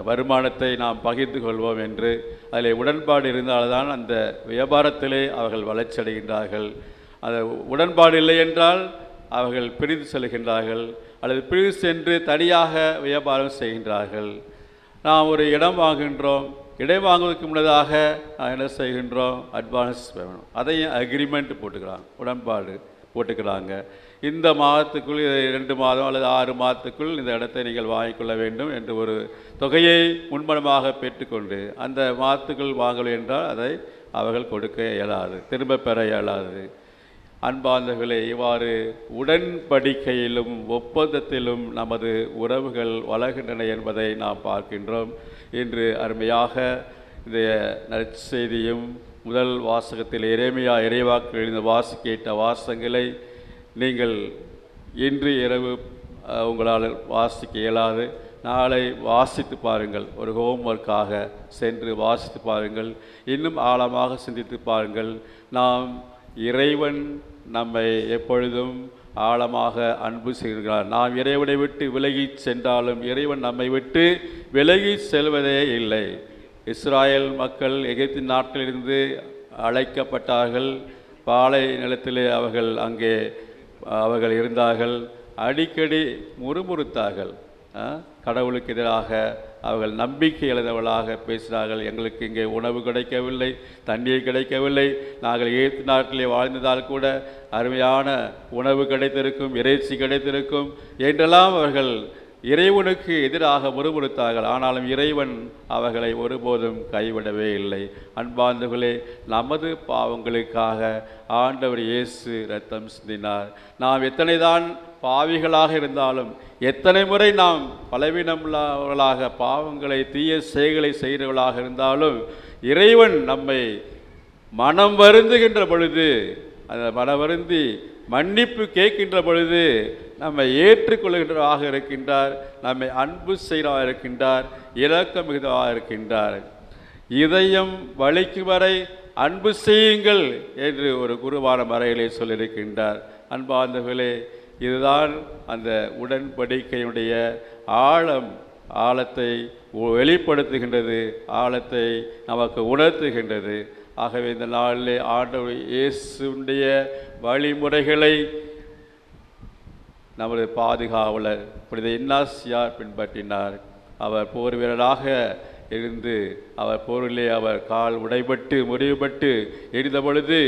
வருமானத்தை நாம் பகிர்ந்து கொள்வோம் என்று அதில் உடன்பாடு இருந்தால்தான் அந்த வியாபாரத்திலே அவர்கள் வளர்ச்சி அடைகின்றார்கள். அந்த உடன்பாடு இல்லை என்றால் அவர்கள் பிரிந்து செல்கின்றார்கள், அல்லது பிரிந்து சென்று தனியாக வியாபாரம் செய்கின்றார்கள். நாம் ஒரு இடம் வாங்குகின்றோம், இடம் வாங்குவதற்கு முன்னதாக என்ன செய்கின்றோம்? அட்வான்ஸ் வேணும், அதையும் அக்ரிமெண்ட் போட்டுக்கிறாங்க, உடன்பாடு போட்டுக்கிறாங்க. இந்த மாதத்துக்குள், 2 மாதம் அல்லது 6 மாதத்துக்குள் இந்த இடத்தை நீங்கள் வாங்கிக்கொள்ள வேண்டும் என்று ஒரு தொகையை முன்பணமாக பெற்றுக்கொண்டு அந்த மாதத்துக்குள் வாங்கவில்லை என்றால் அதை அவர்கள் கொடுக்க இயலாது, திரும்ப பெற இயலாது. அன்பார்ந்தவர்களே, இவ்வாறு உடன்படிக்கையிலும் ஒப்பந்தத்திலும் நமது உறவுகள் வளர்கின்றன என்பதை நாம் பார்க்கின்றோம். இன்று அருமையாக இந்த நற்செய்தியும் முதல் வாசகத்தில் எரேமியா இறைவாக்கு எழுந்த கேட்ட வாசகங்களை நீங்கள் இன்று இரவு உங்களால் வாசிக்க இயலாது, நாளை வாசித்து பாருங்கள். ஒரு ஹோம்ஒர்க்காக சென்று வாசித்து பாருங்கள், இன்னும் ஆழமாக சிந்தித்து பாருங்கள். நாம் இறைவன் நம்மை எப்பொழுதும் ஆழமாக அன்பு செய்கிறார். நாம் இறைவனை விட்டு விலகி சென்றாலும் இறைவன் நம்மை விட்டு விலகி செல்வதே இல்லை. இஸ்ராயல் மக்கள் எகிப்தின் நாட்களிலிருந்து அழைக்கப்பட்டார்கள். பாலை நிலத்திலே அவர்கள் இருந்தார்கள். அடிக்கடி முறுமுறுத்தார்கள். கடவுளுக்கு எதிராக அவர்கள் நம்பிக்கை இழந்தவர்களாக பேசினார்கள். எங்களுக்கு இங்கே உணவு கிடைக்கவில்லை, தண்ணீர் கிடைக்கவில்லை, நாங்கள் எகிப்து நாட்டிலே வாழ்ந்ததால் கூட அருமையான உணவு கிடைத்திருக்கும், இறைச்சி கிடைத்திருக்கும் என்றெல்லாம் அவர்கள் இறைவனுக்கு எதிராக முறுமுறுத்தார்கள். ஆனாலும் இறைவன் அவர்களை ஒருபோதும் கைவிடவே இல்லை. அன்பார்ந்தவர்களே, நமது பாவங்களுக்காக ஆண்டவர் இயேசு இரத்தம் சிந்தினார். நாம் எத்தனைதான் பாவிகளாக இருந்தாலும், எத்தனை முறை நாம் பலவீனமுள்ளவர்களாக பாவங்களை, தீய செயல்களை செய்கிறவர்களாக இருந்தாலும், இறைவன் நம்மை மனம் வருந்துகின்ற பொழுது, அந்த மனம் வருந்தி மன்னிப்பு கேட்கின்ற பொழுது நம்மை ஏற்றுக்கொள்கின்றவராக இருக்கின்றார், நம்மை அன்பு செய்கிறவராக இருக்கின்றார், இரக்கம் மிகுந்தவராக இருக்கின்றார். இதயம் வலிக்கும் வரை அன்பு செய்யுங்கள் என்று ஒரு குருவான மறையிலே சொல்லியிருக்கின்றார். அன்பார்ந்தவர்களே, இதுதான் அந்த உடன்படிக்கையுடைய ஆழத்தை வெளிப்படுத்துகின்றது, ஆழத்தை நமக்கு உணர்த்துகின்றது. ஆகவே இந்த நாளிலே ஆண்டவர் இயேசுடைய வழிமுறைகளை நமது பாதுகாவலர் புனித இன்னாசியார் பின்பற்றினார். அவர் போர் வீரராக இருந்து அவர் போரிலே அவர் கால் உடைபட்டு முறிவுபட்டு எரிந்த பொழுது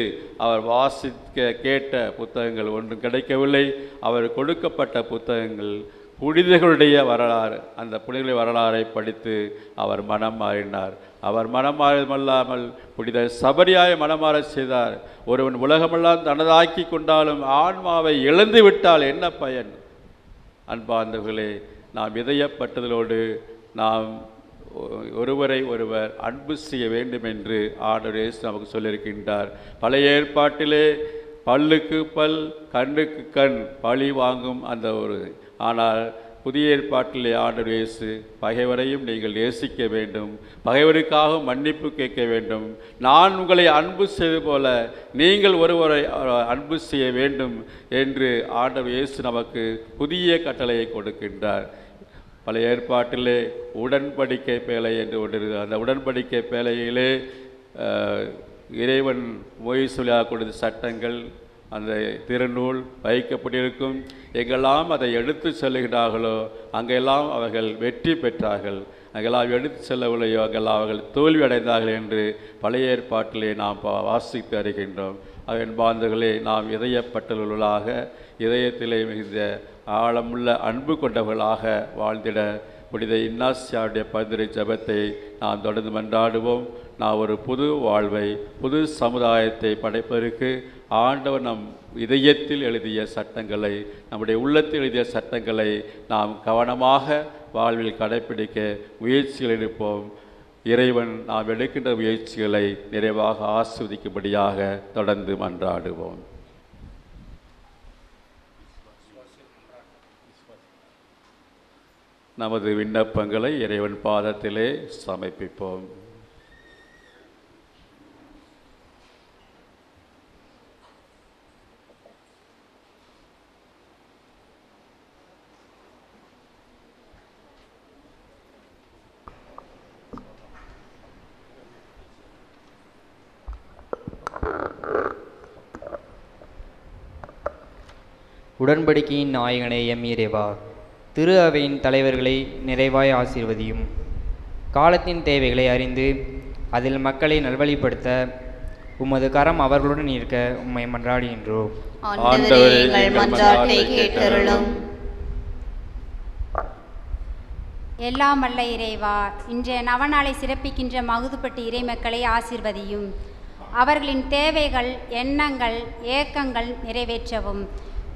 அவர் வாசிக்க கேட்ட புத்தகங்கள் ஒன்றும் கிடைக்கவில்லை. அவர் கொடுக்கப்பட்ட புத்தகங்கள் புனிதர்களுடைய வரலாறு, அந்த புனிதர்களுடைய வரலாறை படித்து அவர் மனம் மாறினார். அவர் மனம் மாறமல்லாமல் புனித சபரியாய் மனமாற செய்தார். ஒருவன் உலகமெல்லாம் தனதாக்கி கொண்டாலும் ஆன்மாவை இழந்து விட்டால் என்ன பயன்? அன்பார்ந்தவர்களே, நாம் இதயப்பட்டதோடு நாம் ஒருவரை ஒருவர் அன்பு செய்ய வேண்டும் என்று ஆண்டவர் இயேசு நமக்கு சொல்லியிருக்கின்றார். பழைய ஏற்பாட்டிலே பல்லுக்கு பல் கண்ணுக்கு கண் பழி வாங்கும் அந்த ஒரு, ஆனால் புதிய ஏற்பாட்டிலே ஆண்டவர் இயேசு பகைவரையும் நீங்கள் நேசிக்க வேண்டும், பகைவருக்காக மன்னிப்பு கேட்க வேண்டும், நான் உங்களை அன்பு செய்வது போல நீங்கள் ஒருவரை அன்பு செய்ய வேண்டும் என்று ஆண்டவர் இயேசு நமக்கு புதிய கட்டளையை கொடுக்கின்றார். பழைய ஏற்பாட்டிலே உடன்படிக்கை பேழை என்று ஒன்று, அந்த உடன்படிக்கை பேழையிலே இறைவன் மோசேயால் கொடுத்த சட்டங்கள் அந்த திருநூல் வைக்கப்பட்டிருக்கும். எங்கெல்லாம் அதை எடுத்து செல்லுகிறார்களோ அங்கெல்லாம் அவர்கள் வெற்றி பெற்றார்கள், அங்கெல்லாம் எடுத்து செல்லவில்லையோ அங்கெல்லாம் அவர்கள் தோல்வி அடைந்தார்கள் என்று பழைய ஏற்பாட்டிலே நாம் வாசித்து அறிகின்றோம். அன்பார்ந்தவர்களே, நாம் இதயப்பட்டவர்களாக இதயத்திலே மிகுந்த ஆழமுள்ள அன்பு கொண்டவர்களாக வாழ்ந்திட புனித இன்னாசியாருடைய பரிந்துரை ஜெபத்தை நாம் தொடர்ந்து மன்றாடுவோம். நாம் ஒரு புது வாழ்வை, புது சமுதாயத்தை படைப்பதற்கு ஆண்டவர் நம் இதயத்தில் எழுதிய சட்டங்களை, நம்முடைய உள்ளத்தில் எழுதிய சட்டங்களை நாம் கவனமாக வாழ்வில் கடைப்பிடிக்க முயற்சிகள் எடுப்போம். இறைவன் நாம் எடுக்கின்ற முயற்சிகளை நிறைவாக ஆஸ்வதிக்கும்படியாக தொடர்ந்து மன்றாடுவோம். நமது விண்ணப்பங்களை இறைவன் பாதத்திலே சமர்ப்பிப்போம். உடன்படிக்கையின் நாயகனே எம் இறைவா, திரு அவையின் தலைவர்களை நிறைவாய் ஆசீர்வதியும். காலத்தின் தேவைகளை அறிந்து அதில் மக்களை நல்வழிப்படுத்த உமது கரம் அவர்களுடன் இருக்க உம்மை மன்றாடுகின்றோம். ஆண்டவரே, எங்கள் மன்றாட்டை கேட்டருளும். எல்லாம் வல்ல இறைவா, இன்றைய நவநாளை சிறப்பிக்கின்ற மகுதுப்பட்டு இறைமக்களை ஆசீர்வதியும். அவர்களின் தேவைகள், எண்ணங்கள், ஏக்கங்கள் நிறைவேற்றவும்.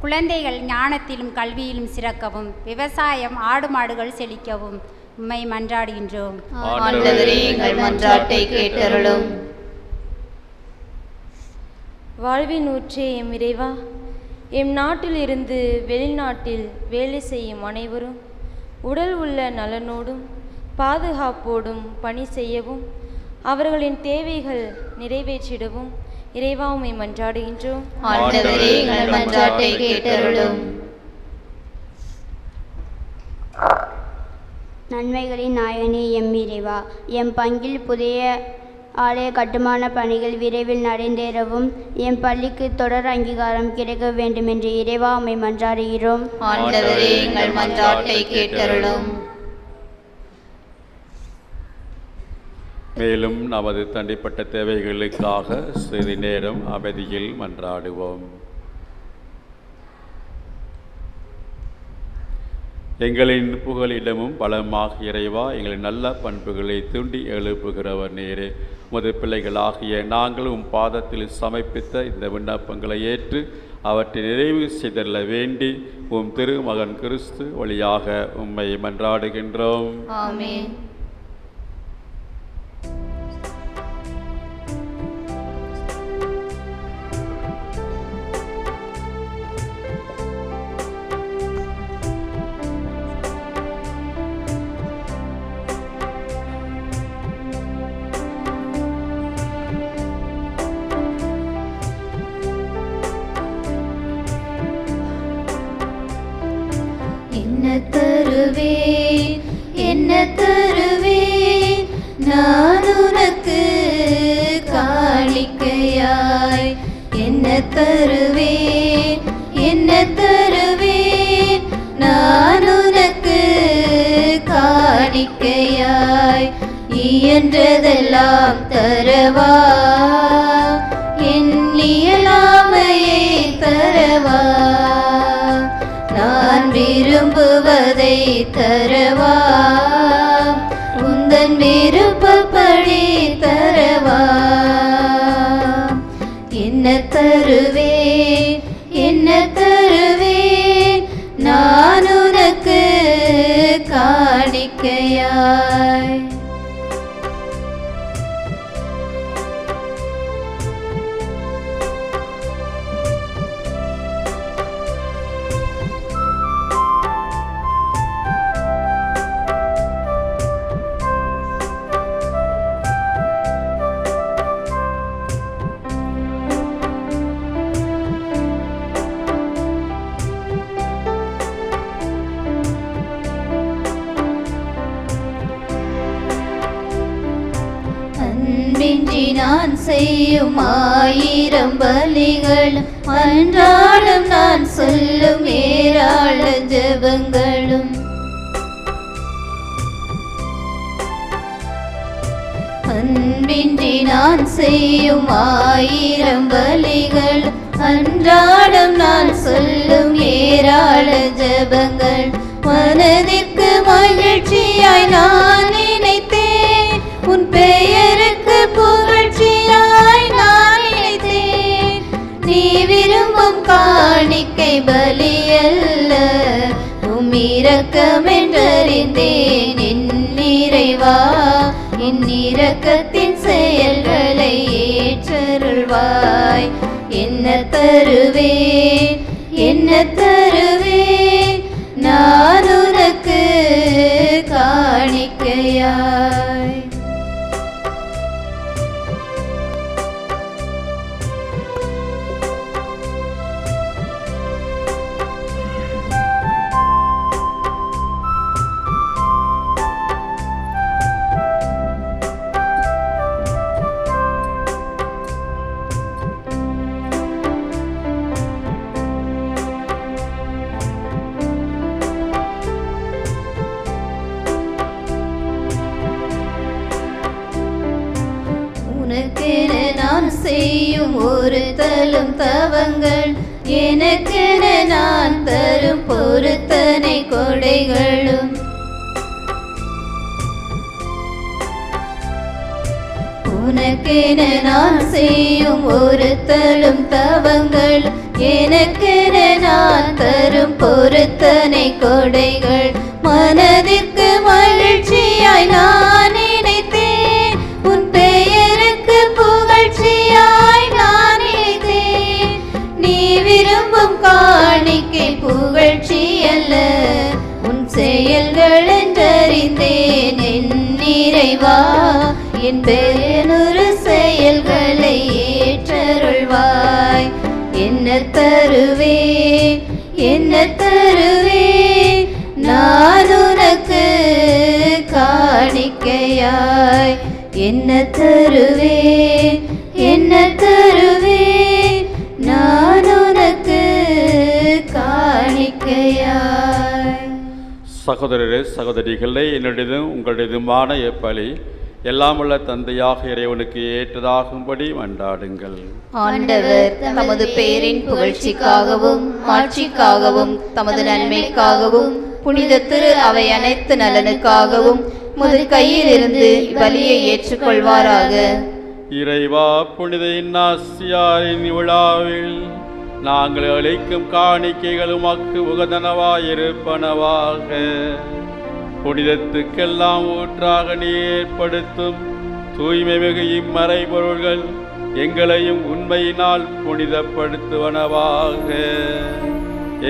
குழந்தைகள் ஞானத்திலும் கல்வியிலும் சிறக்கவும், விவசாயம், ஆடு மாடுகள் செழிக்கவும் உம்மை மன்றாடுகின்றோம். ஆண்டவரே, எங்கள் மன்றாட்டை கேட்டருளும். வாழ்வின் ஊற்றே எம் இறைவா, எம் நாட்டிலிருந்து வெளிநாட்டில் வேலை செய்யும் அனைவரும் உடல் உள்ள நலனோடும் பாதுகாப்போடும் பணி செய்யவும், அவர்களின் தேவைகள் நிறைவேற்றிடவும் இறைவா உம்மை மன்றாடுகின்றோம். ஆண்டவரே, எங்கள் மன்றாட்டை கேட்டருளும். நன்மைகளின் நாயகனே எம் இறைவா, எம் பங்கில் புதிய ஆலய கட்டுமான பணிகள் விரைவில் நடந்தேறவும், எம் பள்ளிக்கு தொடர் அங்கீகாரம் கிடைக்க வேண்டும் என்று இறைவா உம்மை மன்றாடுகிறோம். ஆண்டவரே, எங்கள் மன்றாட்டை கேட்டருளும். மேலும் நமது தனிப்பட்ட தேவைகளுக்காக சிறிது நேரம் அமைதியில் மன்றாடுவோம். எங்களின் புகலிடமும் பலமாக இறைவா, எங்களின் நல்ல பண்புகளை தூண்டி எழுப்புகிறவர் நேரே. உமது பிள்ளைகளாகிய நாங்களும் பாதத்தில் சமர்ப்பித்த இந்த விண்ணப்பங்களை ஏற்று அவற்றை நிறைவு செய்தள்ள வேண்டி உம் திருமகன் கிறிஸ்து வழியாக உம்மை மன்றாடுகின்றோம். ஆமென். என்ன தருவேன் தருவேன், என்ன தருவேன் நான் உனக்கு காணிக்கையாய், இயன்றதெல்லாம் தரவா, என் இயலாமையை தரவா, நான் விரும்புவதை தரவா, உந்தன் விருப்பப்படி தரவா, என்ன தருவேன், என்ன தருவேன் நான் உனக்கு காணிக்கையாய். அன்பின்றி நான் செய்யும் 1000 பலிகளும், அன்றாடம் நான் சொல்லும் ஏராள ஜெபங்களும், அன்பின்றி நான் செய்யும் 1000 பலிகளும், அன்றாடம் நான் சொல்லும் ஏராள ஜெபங்கள், மனதிற்கு மகிழ்ச்சியாய் நான் நினைத்தேன், உன் பெயருக்கு புகழ்ச்சியாய் நான் நினைத்தேன், நீ விரும்பும் காணிக்கை பலியல்ல, உம் இரக்கமென்றறிந்தேன் என் இறைவா, என் இரக்கத்தின் செயல்களை ஏற்றருள்வாய், என்ன தருவேன், என்ன தருவேன் நான் உனக்கு காணிக்கையாய். உனக்கென நான் செய்யும் ஒரு தலும் தவங்கள், எனக்கென நான் தரும் பொருத்தனை கொடைகளும், உனக்கென நான் செய்யும் ஒரு தலும் தவங்கள், எனக்கென நான் தரும் பொருத்தனை கொடைகள், மனதிற்கு மகிழ்ச்சியாய் நான் நினைத்தேன், உன் பெயருக்கு புகழ்ச்சியாய் நான் நினைத்தேன், நீ விரும்பும் காணிக்கை புகழ்ச்சி அல்ல, உன் செயல்கள் என்றறிந்தேன் என் இறைவா, என் பேருரு செயல்களை ஏற்றருள்வாய், என்ன தருவேன், என்ன தருவேன் நான் உனக்கு காணிக்கையாய், என்ன தருவேன், என்ன தருவேன் நான் உனக்கு காணிக்கையாய். சகோதரரே சகோதரிகளே, என்னுடையதும் உங்களுடையதுமான எப்பலி எல்லாம் உள்ள தந்தையாக இறைவனுக்கு ஏற்றதாகும்படி மன்றாடுங்கள். ஆண்டவர் தமது பேரின் புகழ்ச்சிக்காகவும் மாட்சிக்காகவும் தமது நன்மைக்காகவும் புனித திரு அவை அனைத்து நலனுக்காகவும் முதல் கையில் இருந்து பலியை ஏற்றுக்கொள்வாராக. இறைவா, புனித இன்னாசியாரின் விழாவில் நாங்கள் அளிக்கும் காணிக்கைகள் உமக்கு உகந்தனவாயிருப்பனவாக. புனிதத்துக்கெல்லாம் ஊற்றாக நீ ஏற்படுத்தும் தூய்மை மிகு இம்மறைபொருள்கள் எங்களையும் உண்மையினால் புனிதப்படுத்துவனவாக.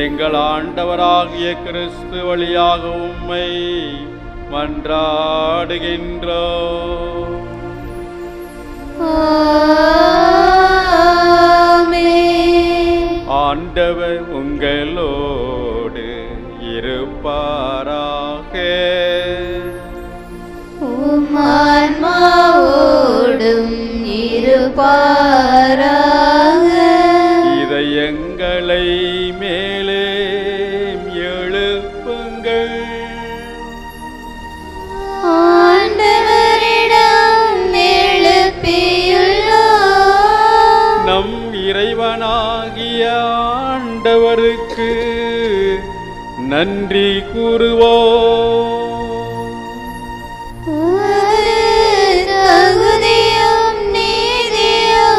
எங்கள் ஆண்டவராகிய கிறிஸ்து வழியாக உம்மை மன்றாடுகின்றோம். ஆண்டவர் உங்களோடு இருப்பாராக. உம் ஆன்மாவோடும் இருப்பாராக. கரங்களை மேலே எழுப்புங்கள். ஆண்டவரிடம் எழுப்பியுள்ளோம். நம் இறைவனாகிய ஆண்டவருக்கு நன்றி கூறுவோம். தகுதியும் நீதியுமானது.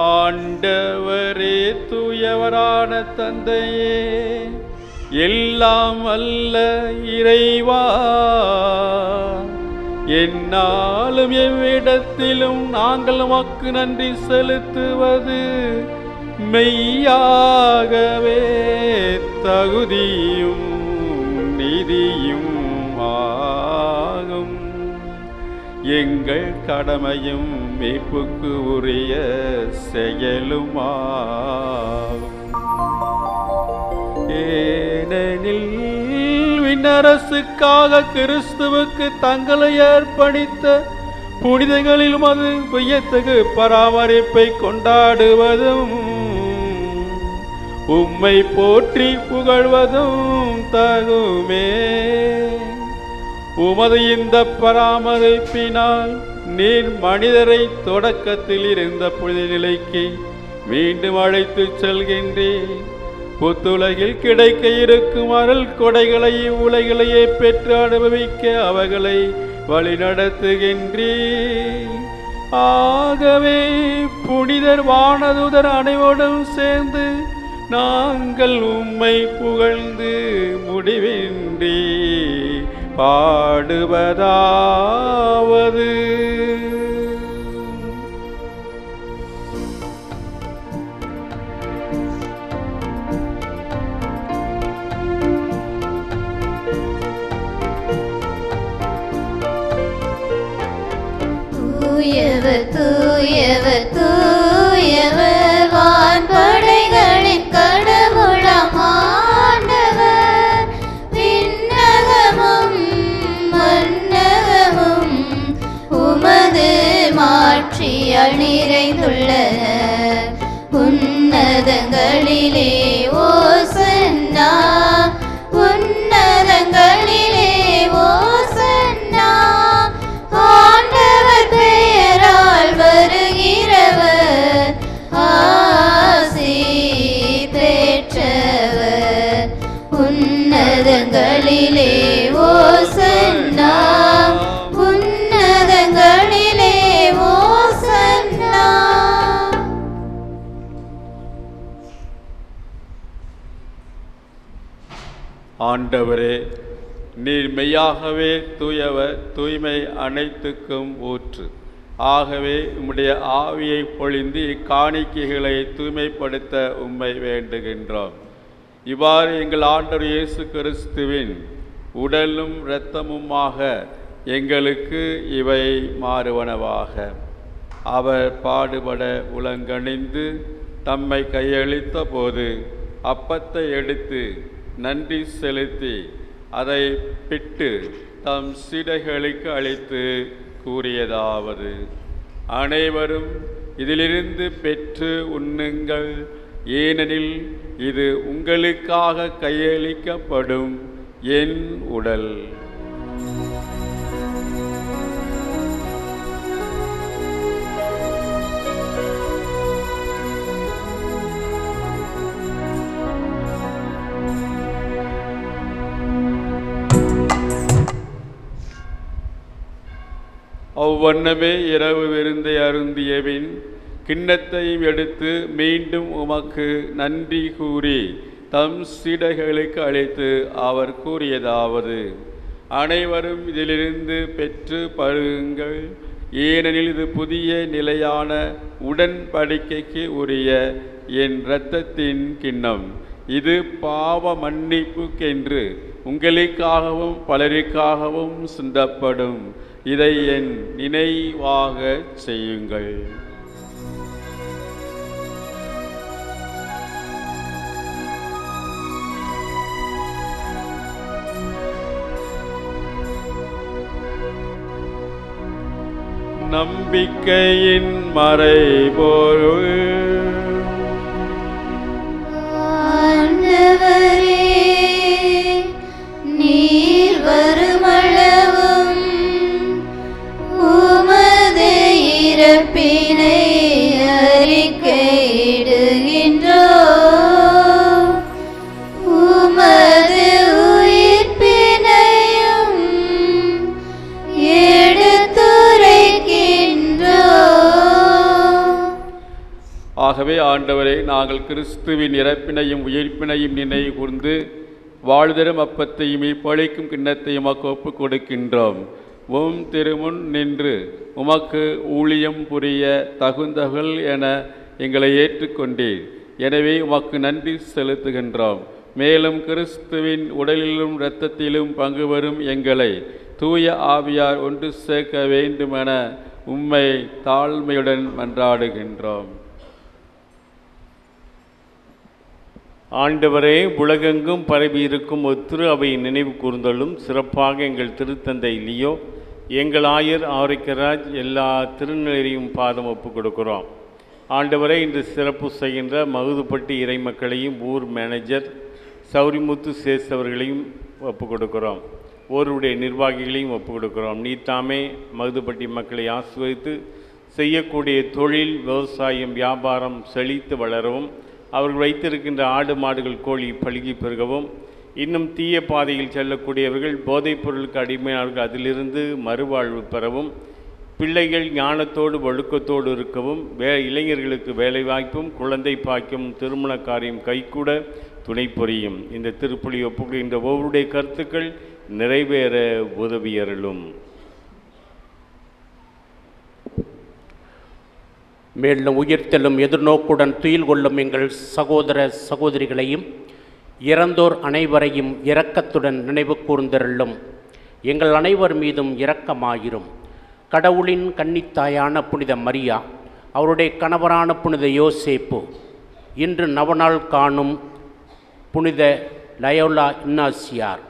ஆண்டவரே தூயவரான தந்தையே, எல்லாம் அல்ல இறைவா, என்னாலும் எவ்விடத்திலும் நாங்கள் உமக்கு நன்றி செலுத்துவது மெய்யாகவே தகுதியும் நீதியும் ஆகும். எங்கள் கடமையும் மீட்புக்கு உரிய செயலுமாகும். ஏனெனில் விண்ணரசுக்காக கிறிஸ்துவுக்கு தங்களை அர்ப்பணித்த புனிதங்களிலும் அது வியத்தகு பராமரிப்பை கொண்டாடுவதும் உம்மை போற்றி புகழ்வதும் தகுமே. உமது இந்த பராமரிப்பினால் நீர் மனிதரை தொடக்கத்தில் இருந்த புனித நிலைக்கு மீண்டும் அழைத்து செல்கின்றேன். புத்துலகில் கிடைக்க இருக்கும் அருள் கொடைகளை உலகிலேயே பெற்று அனுபவிக்க அவர்களை வழிநடத்துகின்றேன். ஆகவே புனிதர் வானதூதர் அனைவரும் சேர்ந்து நாங்கள் உம்மை புகழ்ந்து முடிவின்றி பாடுவதாவது: தூயவர் தூயவர் தூயவர், வான்படைகளின் கடவுளாம் ஆண்டவர். விண்ணகமும் மண்ணகமும் உமது மாட்சியால் நிறைந்துள்ளன. உன்னதங்களிலே ஓசன்னா, உன்னதங்களிலே ஓசன்னா. ஆண்டவர் பெயரால் வருகிறவர் ஆசி பெற்றவர். உன்னதங்களிலே ஓசன்னா, உன்னதங்களிலே ஓசன்னா. ஆண்டவரே, நீர் மெய்யாகவே தூயவர், தூய்மை அனைத்துக்கும் ஊற்று. ஆகவே உம்முடைய ஆவியை பொழிந்து இக்காணிக்கைகளை தூய்மைப்படுத்த உம்மை வேண்டுகின்றோம். இவ்வாறு எங்கள் ஆண்டவர் இயேசு கிறிஸ்துவின் உடலும் இரத்தமுமாக எங்களுக்கு இவை மாறுவனவாக. அவர் பாடுபட உலங்கணிந்து தம்மை கையளித்த போது அப்பத்தை எடுத்து நன்றி செலுத்தி அதை பிட்டு தம் சீடர்களுக்கு அளித்து கூறியதாவது: அனைவரும் இதிலிருந்து பெற்று உண்ணுங்கள், ஏனெனில் இது உங்களுக்காக கையளிக்கப்படும் என் உடல். அவ்வண்ணமே இரவு விருந்தை அருந்தியபின் கிண்ணத்தையும் எடுத்து மீண்டும் உமக்கு நன்றி கூறி தம் சீடர்களுக்கு அளித்து அவர் கூறியதாவது: அனைவரும் இதிலிருந்து பெற்று பருகுங்கள், ஏனெனில் இது புதிய நிலையான உடன்படிக்கைக்கு உரிய என் இரத்தத்தின் கிண்ணம். இது பாவ மன்னிப்புக்கென்று உங்களுக்காகவும் பலருக்காகவும் சிந்தப்படும். இதை என் நினைவாக செய்யுங்கள். நம்பிக்கையின் மறைபொருள் இறப்பினை அறிக்கையிடுகின்றோம். உமது உயிர்ப்பினையும் எடுத்துரைக்கின்றோம். ஆகவே ஆண்டவரே, நாங்கள் கிறிஸ்துவின் இறப்பினையும் உயிர்ப்பினையும் நினைவு கூர்ந்து வாழ்தரும் அப்பத்தையும் இப்பழிக்கும் கிண்ணத்தையும் உமக்கு ஒப்புக் கொடுக்கின்றோம். உம் திருமுன் நின்று உமக்கு ஊழியம் புரிய தகுந்தவர்கள் என எங்களை ஏற்றுக்கொண்டீர். எனவே உமக்கு நன்றி செலுத்துகின்றோம். மேலும் கிறிஸ்துவின் உடலிலும் இரத்தத்திலும் பங்கு வரும் எங்களை தூய ஆவியார் ஒன்று சேர்க்க வேண்டுமென உம்மை தாழ்மையுடன் மன்றாடுகின்றோம். ஆண்டவரே, உலகெங்கும் பரவி இருக்கும் திரு அவை நினைவு கூர்ந்தலும் சிறப்பாக எங்கள் திருத்தந்தை லியோ, எங்கள் ஆயர் ஆரோக்கியராஜ் எல்லா திருநிலையும் பாதம் ஒப்புக் கொடுக்கிறோம். ஆண்டவரே, இன்று சிறப்பு செய்கின்ற மகுதுப்பட்டி இறைமக்களையும் ஊர் மேனேஜர் சௌரிமுத்து சேசவர்களையும் ஒப்புக் கொடுக்கிறோம். ஊருடைய நிர்வாகிகளையும் ஒப்புக் கொடுக்கிறோம். நீத்தாமே மகுதுப்பட்டி மக்களை ஆசிர்வதித்து செய்யக்கூடிய தொழில், விவசாயம், வியாபாரம் செழித்து வளரவும், அவர்கள் வைத்திருக்கின்ற ஆடு மாடுகள் கோழி பழுகி பெருகவும், இன்னும் தீய பாதையில் செல்லக்கூடியவர்கள் போதைப் பொருளுக்கு அடிமையாளர்கள் அதிலிருந்து மறுவாழ்வு பெறவும், பிள்ளைகள் ஞானத்தோடு ஒழுக்கத்தோடு இருக்கவும், இளைஞர்களுக்கு வேலைவாய்ப்பும் குழந்தை பாய்க்கும் திருமண காரியம் கைகூட துணை புரியும். இந்த திருப்பலி ஒப்புகின்ற ஒவ்வொருடைய கருத்துக்கள் நிறைவேற உதவியருளும். மேலும் உயிர்த்தெழும் எதிர்நோக்குடன் துயில் கொள்ளும் எங்கள் சகோதர சகோதரிகளையும் இறந்தோர் அனைவரையும் இரக்கத்துடன் நினைவு கூர்ந்தருளும். எங்கள் அனைவர் மீதும் இரக்கமாயிரும். கடவுளின் கன்னித்தாயான புனித மரியா, அவருடைய கணவரான புனித யோசேப்பு, இன்று நவநாள் காணும் புனித லயோலா இன்னாசியார்,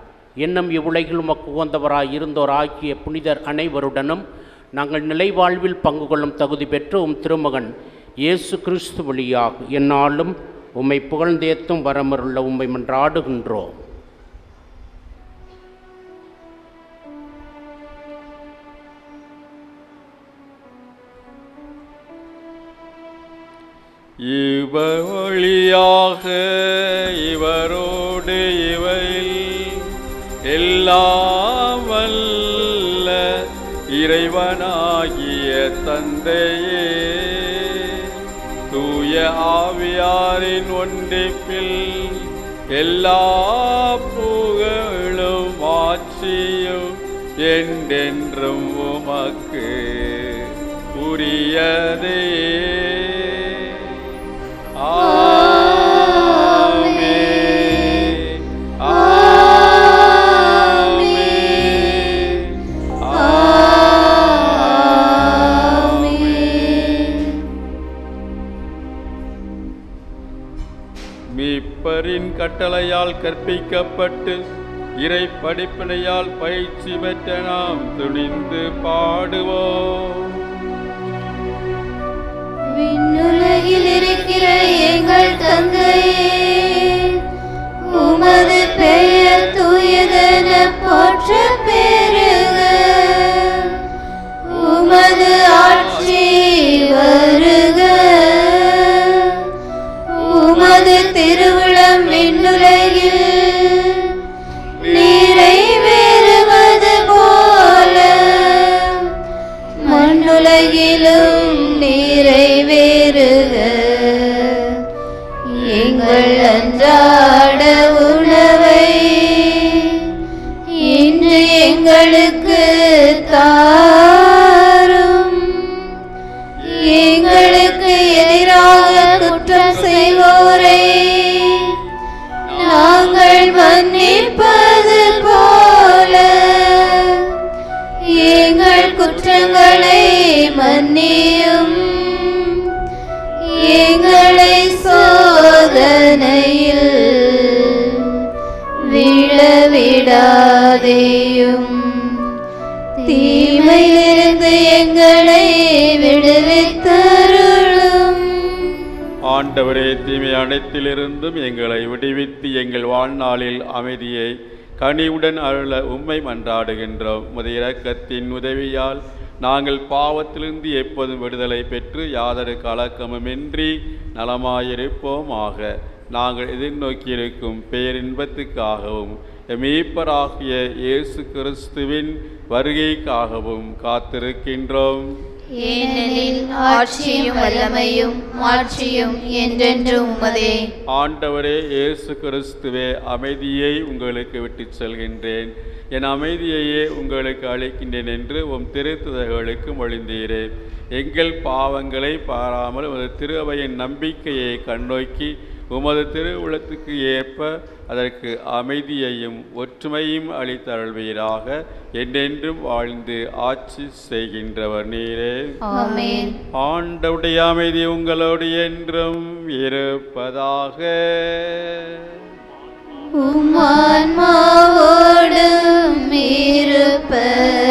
இன்னும் இவ்வுலகில் உமக்கு உகந்தவராய் இருந்தோர் ஆகிய புனிதர் அனைவருடனும் நாங்கள் நிலைவாழ்வில் பங்கு கொள்ளும் தகுதி பெற்று திருமகன் இயேசு கிறிஸ்து வழியாக எந்நாளும் உம்மை புகழ்ந்தேத்தும் வரமருள்ள உம்மை மன்றாடுகின்றோம். இவர் வழியாக இவரோடு இவையில் எல்லாம் வல்ல இறைவனாகிய தந்தையே, தூய ஆவியாரின் ஒன்றிப்பில் எல்லா புகழும் ஆட்சியும் என்றென்றும் உமக்கு உரியதே. ஆமென். ஆமென். மீட்பரின் கட்டளையால் கற்பிக்கப்பட்டு இறை படிப்பினையால் பயிற்சி பெற்ற நாம் துணிந்து பாடுவோம். விண்ணுலகில் இருக்கிற எங்கள் தந்தையே, உமது பெயர் தூயதென போற்றப் பெறுக. உமது ஆட்சி வருக. உமது திருவுளம் விண்ணுலகில் நிறைவேறுவது போல மண்ணுலகிலும் நிறைவேறுக. எங்கள் அன்றாட உணவை இன்று எங்களுக்கு தாரும். எங்களுக்கு எதிராக குற்றம் செய்வோரை நாங்கள் மன்னிப்பது போல எங்கள் குற்றங்களை மன்னியும். எங்களை சோதனையில் விழவிடாதேயும், தீமையிலிருந்து எங்களை விடுவித்தருளும். ஆண்டவரே, தீமை அனைத்திலிருந்தும் எங்களை விடுவித்து எங்கள் வாழ்நாளில் அமைதியை கனிவுடன் அருள உம்மை மன்றாடுகின்றோம். உமது இரக்கத்தின் உதவியால் நாங்கள் பாவத்திலிருந்து எப்போதும் விடுதலை பெற்று யாதொரு கலக்கமுமின்றி நலமாயிருப்போமாக. நாங்கள் எதிர்நோக்கியிருக்கும் பேரின்பத்துக்காகவும் மீட்பராகிய இயேசு கிறிஸ்துவின் வருகைக்காகவும் காத்திருக்கின்றோம். ஏனெனில் ஆட்சியும் வல்லமையும் மாட்சியும் என்றென்றும் உமதே. ஆண்டவரே இயேசு கிறிஸ்துவே, அமைதியை உங்களுக்கு விட்டுச் செல்கின்றேன், என் அமைதியையே உங்களுக்கு அளிக்கின்றேன் என்று உம் திருத்துதர்களுக்கு மொழிந்தீரே. எங்கள் பாவங்களை பாராமல் உமது திரு அவையின் நம்பிக்கையை கண்ணோக்கி உமது திருவுளத்துக்கு ஏற்ப அதற்கு அமைதியையும் ஒற்றுமையும் அளித்தருள்வீராக. என்றென்றும் வாழ்ந்து ஆட்சி செய்கின்றவர் நீரே. ஆமென். ஆண்டவருடைய அமைதி உங்களோடு என்றும் இருப்பதாக. உம் ஆன்மாவோடும் இருப்பதாக.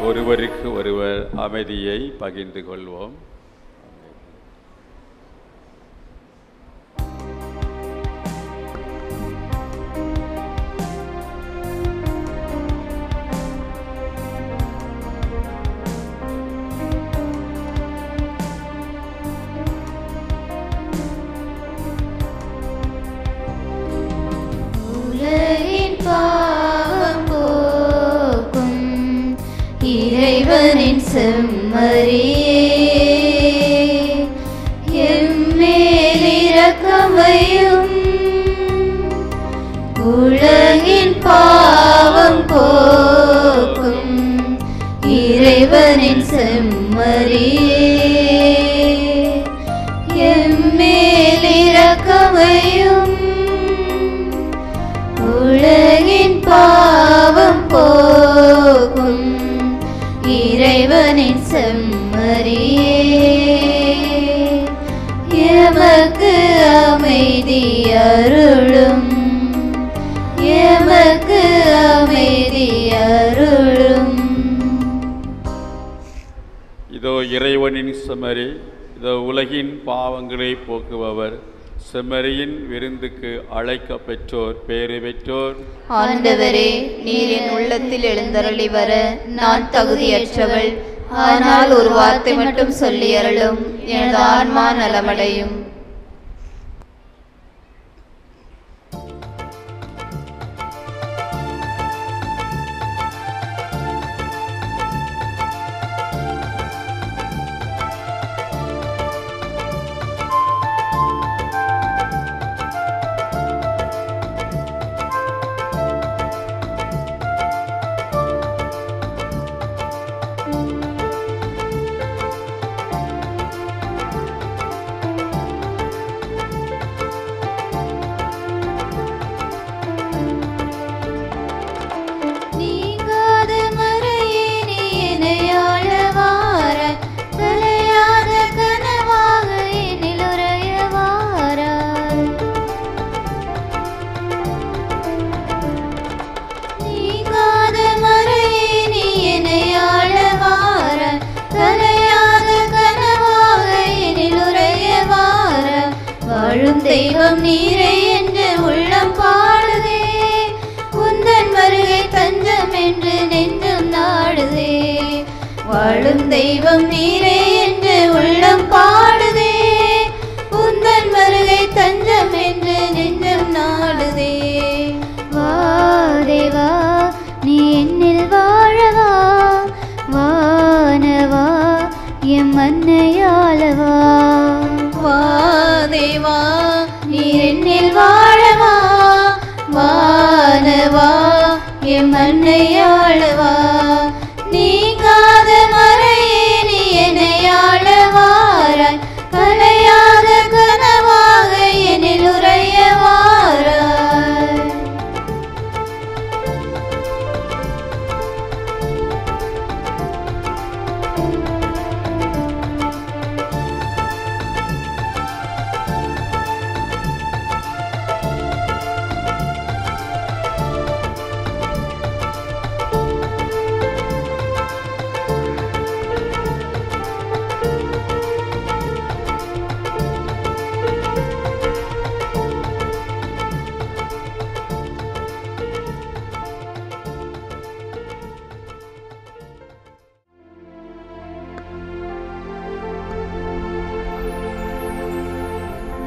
ஒருவருக்கு ஒருவர் அமைதியை பகிர்ந்து கொள்வோம். உலகின் பாவம் போக்கும் இறைவனின் செம்மறியே, எம்மேல் இரக்கமையும். உலகின் பாவம் போக்கும் இறைவனின் செம்மறியே, எம்மேல் இரக்கமையும். உலகின் பாவம் போக்கும் இறைவனின் செம்மறியே, எமக்கு அமைதி அருளும், எமக்கு அமைதி அருளும். இதோ இறைவனின் செம்மறி, இதோ உலகின் பாவங்களை போக்குபவர். செம்மறியின் விருந்துக்கு அழைக்க பெற்றோர் பேறு பெற்றோர். ஆண்டவரே, நீர் என் உள்ளத்தில் எழுந்தருளி வர நான் தகுதியற்றவள். ஆனால் ஒரு வார்த்தை மட்டும் சொல்லி அருளும், எனது ஆன்மா நலமடையும். தெய்வம் நீரே என்று உள்ளம் பாடுதே, உந்தன் வருகை தஞ்சம் என்று நெஞ்சம் நாடுதே. வாழும் தெய்வம் நீரே என்று உள்ளம் பாடுதே, உந்தன் வருகை தஞ்சம் என்று நெஞ்சம் நாடுதே. வா தேவா, நீ என்னில் வாழவா, வானவா எம் அன்னையாளவா. வா தேவா, நீர் என்னில் வாழவா, வானவா எம் அன்னையாளவா. நீங்காத மறையே நீ என்னையாளவாராய், கலையாத கனவாக என்னில் உறையவாராய்.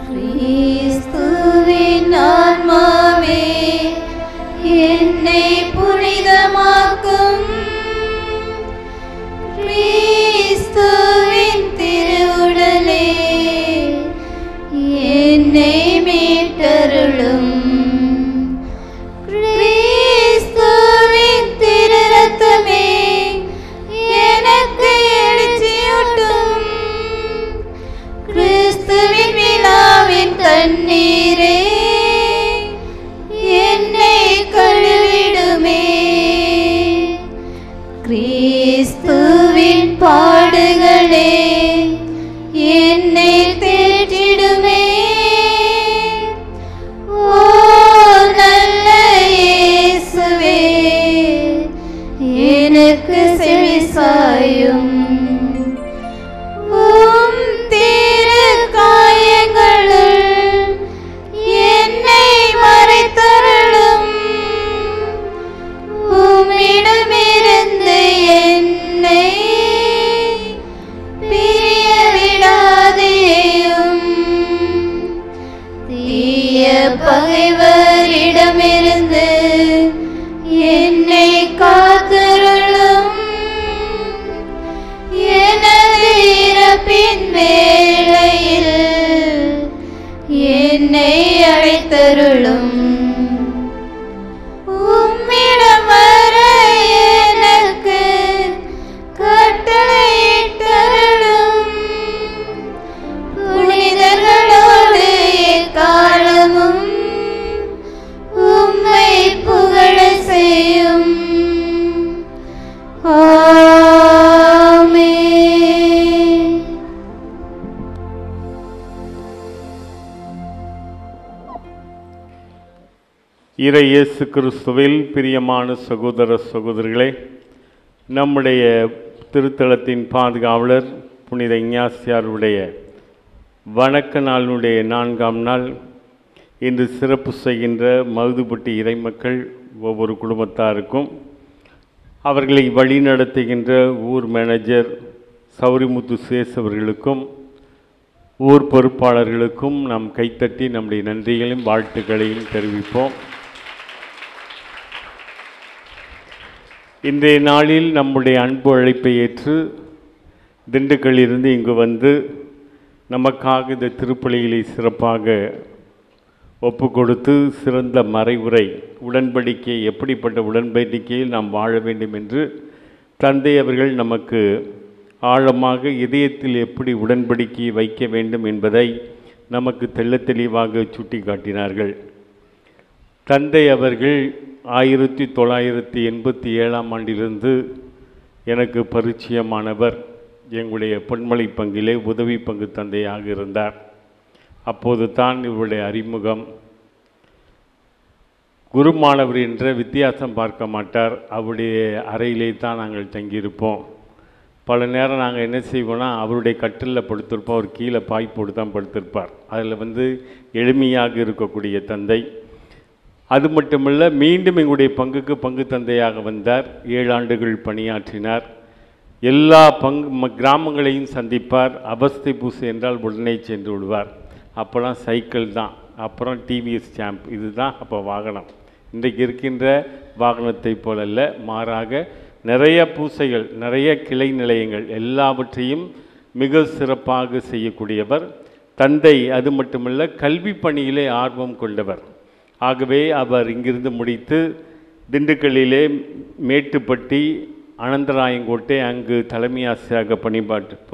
கிறிஸ்துவின் ஆன்மாவே என்னை புனிதமாக்கும். கிறிஸ்துவின் திருவுடலே என்னை மீட்டருளும். கிறிஸ்துவின் திரு ரத்தமே எனக்கு எழுச்சியூட்டும். கிறிஸ்துவின் விழாவின் தண்ணீரே என்னை கழுவிடுமே. கிறிஸ்துவின் பாடுகளே என்னை தேற்றிடுமே. ஓ நல்ல இயேசுவே, எனக்கு செவிசாயும். உம் திரு காயங்களுள் என்னை மறைத்தருளும். உம்மிடமிருந்து என்னை பிரிய விடாதேயும். தீய பகைவரிடமிருந்து என்னை காத்தருளும். எனது இறப்பின் வேளையில் என்னை அழைத்தருளும். உம்மிடம் வர எனக்கு கட்டளையிட்டருளும். புனிதர்களோடு எக்காலமும் உம்மை புகழ செய்யும். ஆமென். இறை இயேசு கிறிஸ்துவில் பிரியமான சகோதர சகோதரிகளே, நம்முடைய திருத்தலத்தின் பாதுகாவலர் புனித இஞ்ஞாசியாருடைய வணக்க நாளினுடைய 4ஆம் நாள் இன்று சிறப்பு செய்கின்ற மகுதுப்பட்டி இறைமக்கள் ஒவ்வொரு குடும்பத்தாருக்கும், அவர்களை வழிநடத்துகின்ற ஊர் மேனேஜர் சௌரிமுத்து சேஸ் அவர்களுக்கும் ஊர் பொறுப்பாளர்களுக்கும் நாம் கைத்தட்டி நம்முடைய நன்றிகளையும் வாழ்த்துக்களையும் தெரிவிப்போம். இன்றைய நாளில் நம்முடைய அன்பு அழைப்பை ஏற்று திண்டுக்கல்லிருந்து இங்கு வந்து நமக்காக இந்த திருப்பலிகளை சிறப்பாக ஒப்பு கொடுத்து சிறந்த மறைவுரை உடன்படிக்கை, எப்படிப்பட்ட உடன்படிக்கையில் நாம் வாழ வேண்டும் என்று தந்தை அவர்கள் நமக்கு ஆழமாக இதயத்தில் எப்படி உடன்படிக்கையை வைக்க வேண்டும் என்பதை நமக்கு தெள்ளத் தெளிவாக சுட்டி காட்டினார்கள். தந்தை அவர்கள் 1987ஆம் ஆண்டிலிருந்து எனக்கு பரிச்சயமானவர். எங்களுடைய பொன்மலை பங்கிலே உதவி பங்கு தந்தையாக இருந்தார். அப்போது தான் இவருடைய அறிமுகம். குரு மாணவர் என்ற வித்தியாசம் பார்க்க மாட்டார். அவருடைய அறையிலே தான் நாங்கள் தங்கியிருப்போம். பல நேரம் நாங்கள் என்ன செய்வோம்னா, அவருடைய கட்டிலில் படுத்திருப்போம், அவர் கீழே பாய் போட்டு தான் படுத்திருப்பார். அதில் எளிமையாக இருக்கக்கூடிய தந்தை. அது மட்டுமல்ல, மீண்டும் எங்களுடைய பங்குக்கு பங்கு தந்தையாக வந்தார். 7 ஆண்டுகள் பணியாற்றினார். எல்லா கிராமங்களையும் சந்திப்பார். அவஸ்தை பூசை என்றால் உடனே சென்று விடுவார். அப்போலாம் சைக்கிள் தான், அப்புறம் டிவிஎஸ் சாம்ப், இதுதான் அப்போ வாகனம். இன்றைக்கு இருக்கின்ற வாகனத்தை போலல்ல, மாறாக நிறைய பூசைகள், நிறைய கிளை நிலையங்கள் எல்லாவற்றையும் மிக சிறப்பாக செய்யக்கூடியவர் தந்தை. அது மட்டுமல்ல, கல்வி பணியிலே ஆர்வம் கொண்டவர். ஆகவே அவர் இங்கிருந்து முடித்து திண்டுக்கல்லிலே மேட்டுப்பட்டி, அனந்தராயங்கோட்டை அங்கு தலைமை ஆசிரியராக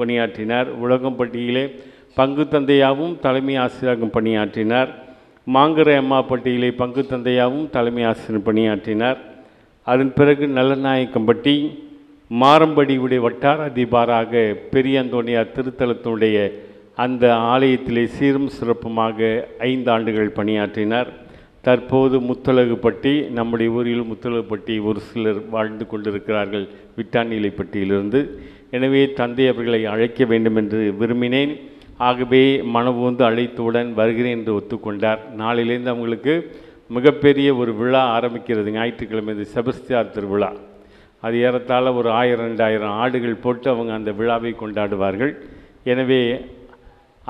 பணியாற்றினார். உலகம்பட்டியிலே பங்கு தந்தையாகவும் தலைமை ஆசிரியராக பணியாற்றினார். மாங்கரை அம்மாப்பட்டியிலே பங்கு தந்தையாகவும் தலைமை ஆசிரியர் பணியாற்றினார். அதன் பிறகு நல்லநாயக்கம்பட்டி, மாரம்படியுடைய வட்டார அதிபாராக பெரிய அந்தோணியார் திருத்தலத்தினுடைய அந்த ஆலயத்திலே சீரும் சிறப்புமாக 5 ஆண்டுகள் பணியாற்றினார். தற்போது முத்தலகுப்பட்டி, நம்முடைய ஊரில் முத்தலகுப்பட்டி ஒரு சிலர் வாழ்ந்து கொண்டிருக்கிறார்கள் விட்டாநிலைப்பட்டியிலிருந்து. எனவே தந்தை அவர்களை அழைக்க வேண்டும் என்று விரும்பினேன். ஆகவே மனவுந்து அழைத்தவுடன் வருகிறேன் என்று ஒத்துக்கொண்டார். நாளிலேருந்து அவங்களுக்கு மிகப்பெரிய ஒரு விழா ஆரம்பிக்கிறது. ஞாயிற்றுக்கிழமை இது செபஸ்தியார் திருவிழா. அது ஏறத்தாழ ஒரு 1000-2000 ஆடுகள் போட்டு அவங்க அந்த விழாவை கொண்டாடுவார்கள். எனவே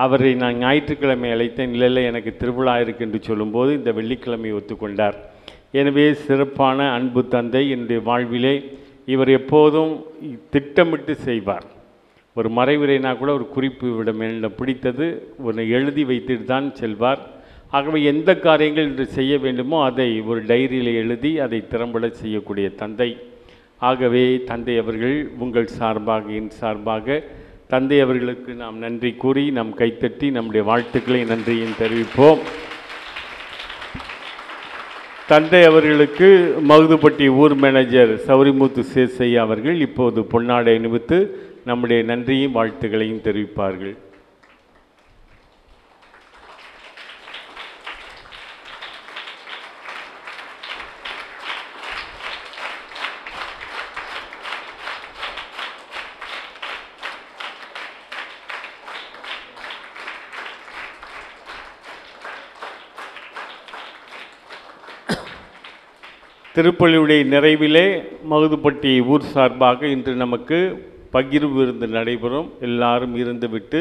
அவரை நான் ஞாயிற்றுக்கிழமை அழைத்தேன். இல்லை எனக்கு திருவிழா இருக்கு என்று சொல்லும்போது இந்த வெள்ளிக்கிழமை ஒத்துக்கொண்டார். எனவே சிறப்பான அன்பு தந்தை என்னுடைய வாழ்விலே. இவர் எப்போதும் திட்டமிட்டு செய்வார். ஒரு மறைவுரைனா கூட ஒரு குறிப்பு விட மேல பிடித்தது ஒன்று எழுதி வைத்துட்டு தான் செல்வார். ஆகவே எந்த காரியங்கள் இன்று செய்ய வேண்டுமோ அதை ஒரு டைரியில் எழுதி அதை திறம்பட செய்யக்கூடிய தந்தை. ஆகவே தந்தை அவர்கள் உங்கள் சார்பாக என் சார்பாக தந்தை அவர்களுக்கு நாம் நன்றி கூறி நம் கைத்தட்டி நம்முடைய வாழ்த்துக்களை நன்றியும் தெரிவிப்போம். தந்தை அவர்களுக்கு மகுதுப்பட்டி ஊர் மேனேஜர் சௌரிமுத்து சேசையா அவர்கள் இப்போது பொன்னாடை அணிவித்து நம்முடைய நன்றியும் வாழ்த்துக்களையும் தெரிவிப்பார்கள். திருப்பலியுடைய நிறைவிலே மகுதுப்பட்டி ஊர் சார்பாக இன்று நமக்கு பகிர்வு விருந்து நடைபெறும். எல்லாரும் இருந்துவிட்டு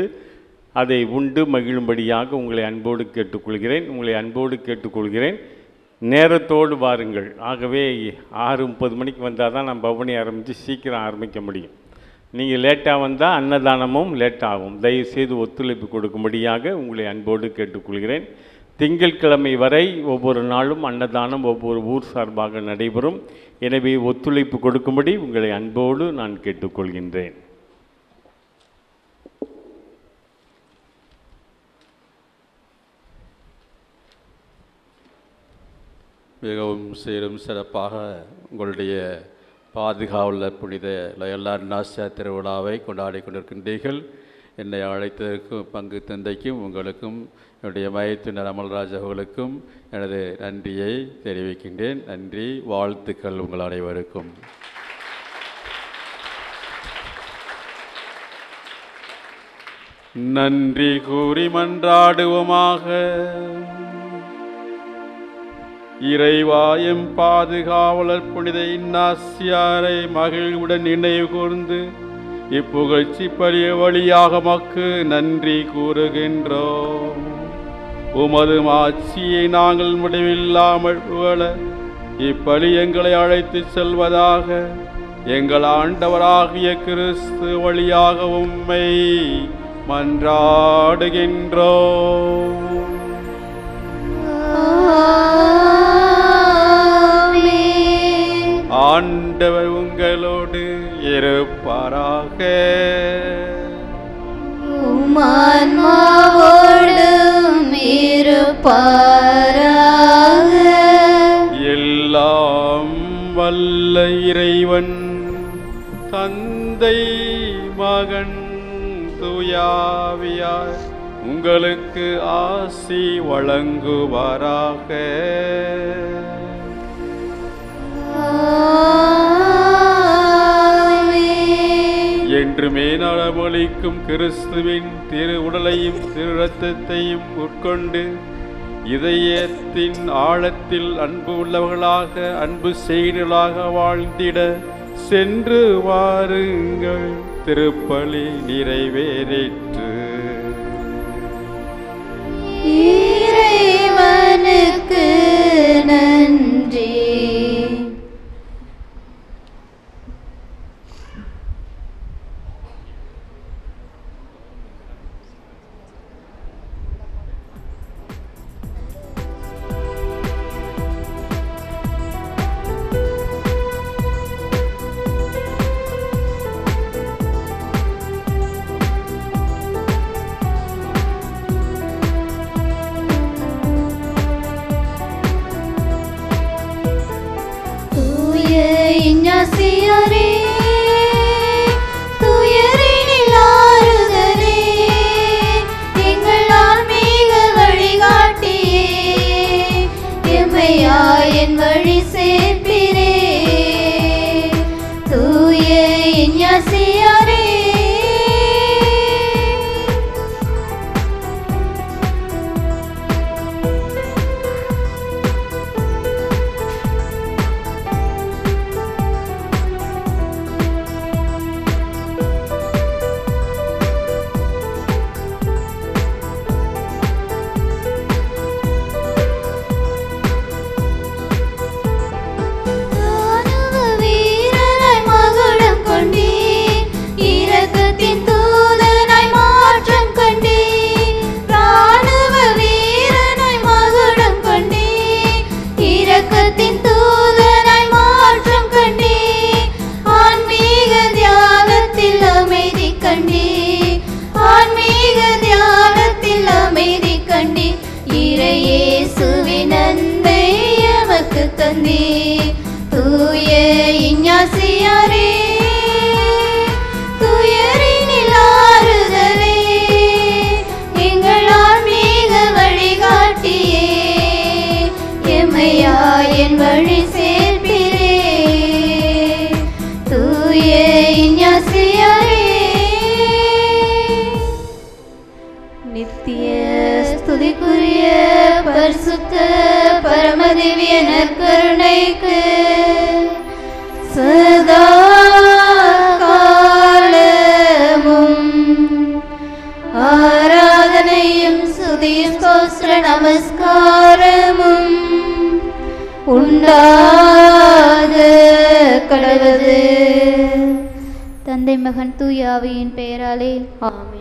அதை உண்டு மகிழும்படியாக உங்களை அன்போடு கேட்டுக்கொள்கிறேன். நேரத்தோடு வாருங்கள். ஆகவே 6:30 மணிக்கு வந்தால் தான் நம்ம பவனி ஆரம்பித்து சீக்கிரம் ஆரம்பிக்க முடியும். நீங்கள் லேட்டாக வந்தால் அன்னதானமும் லேட்டாகும். தயவுசெய்து ஒத்துழைப்பு கொடுக்கும்படியாக உங்களை அன்போடு கேட்டுக்கொள்கிறேன். திங்கட்கிழமை வரை ஒவ்வொரு நாளும் அன்னதானம் ஒவ்வொரு ஊர் சார்பாக நடைபெறும். எனவே ஒத்துழைப்பு கொடுக்கும்படி உங்களை அன்போடு நான் கேட்டுக்கொள்கின்றேன். மிகவும் சீரும் சிறப்பாக உங்களுடைய பாதுகாவலர் புனித லயோலா இக்னாசியா திருவிழாவை கொண்டாடி கொண்டிருக்கின்றீர்கள். என்னை அழைத்ததற்கும் பங்கு தந்தைக்கும் உங்களுக்கும் என்னுடைய மையத்தினர் அமல்ராஜ் அவர்களுக்கும் எனது நன்றியை தெரிவிக்கின்றேன். நன்றி, வாழ்த்துக்கள் உங்கள் அனைவருக்கும். நன்றி கூறி மன்றாடுவோமாக. இறைவாயும் பாதுகாவலர் புனித இன்னாசியாரை மகிழ்வுடன் நினைவு கூர்ந்து இப்புகழ்ச்சி பலிய வழியாக மக்கு நன்றி கூறுகின்றோம். உமது ஆட்சியை நாங்கள் முடிவில்லாமல் புகழ இப்பலி எங்களை அழைத்து செல்வதாக எங்கள் ஆண்டவராகிய கிறிஸ்து வழியாக உம்மை மன்றாடுகின்றோம். ஆண்டவர் உங்களோடு இருப்பாராக. எல்லாம் வல்ல இறைவன் தந்தை மகன் தூயாவியார் உங்களுக்கு ஆசி வழங்குவாராக. என்றுமே நலமளிக்கும் கிறிஸ்துவின் திரு உடலையும் திரு இரத்தத்தையும் உட்கொண்டு இதயத்தின் ஆழத்தில் அன்பு உள்ளவர்களாக அன்பு செய்திகளாக வாழ்ந்திட சென்று வாருங்கள். திருப்பலி நிறைவேறிற்று. இறைவனுக்கு நன்றி. இன்னாசியாரே, துயரினில் ஆறுதலே, எங்கள் ஆன்மீக வழிகாட்டியே, எம்மையா என் வழி சேர்ப்பிரே. தூய இன்னாசியாரே, கண்டி இறையேசுவின் அன்பை எமக்கு தந்தி தூய இஞ்ஞாசியாரே துயரினில் ஆறுதலே எங்கள் ஆன்மீக வழிகாட்டியே எம்மையா என் வழி சேர்ப்பிரே தூய இஞ்ஞாசியாரே நித்திய ஸ்துதிக்குரிய பரிசுத்த பரமதிவிய நற்கருணைக்கு சதா காலமும் ஆராதனையும் ஸ்துதியும் ஸ்தோத்திர நமஸ்காரமும் உண்டாக கடவுது. தந்தை மகன் தூய ஆவியின் பெயராலே ஆமென்.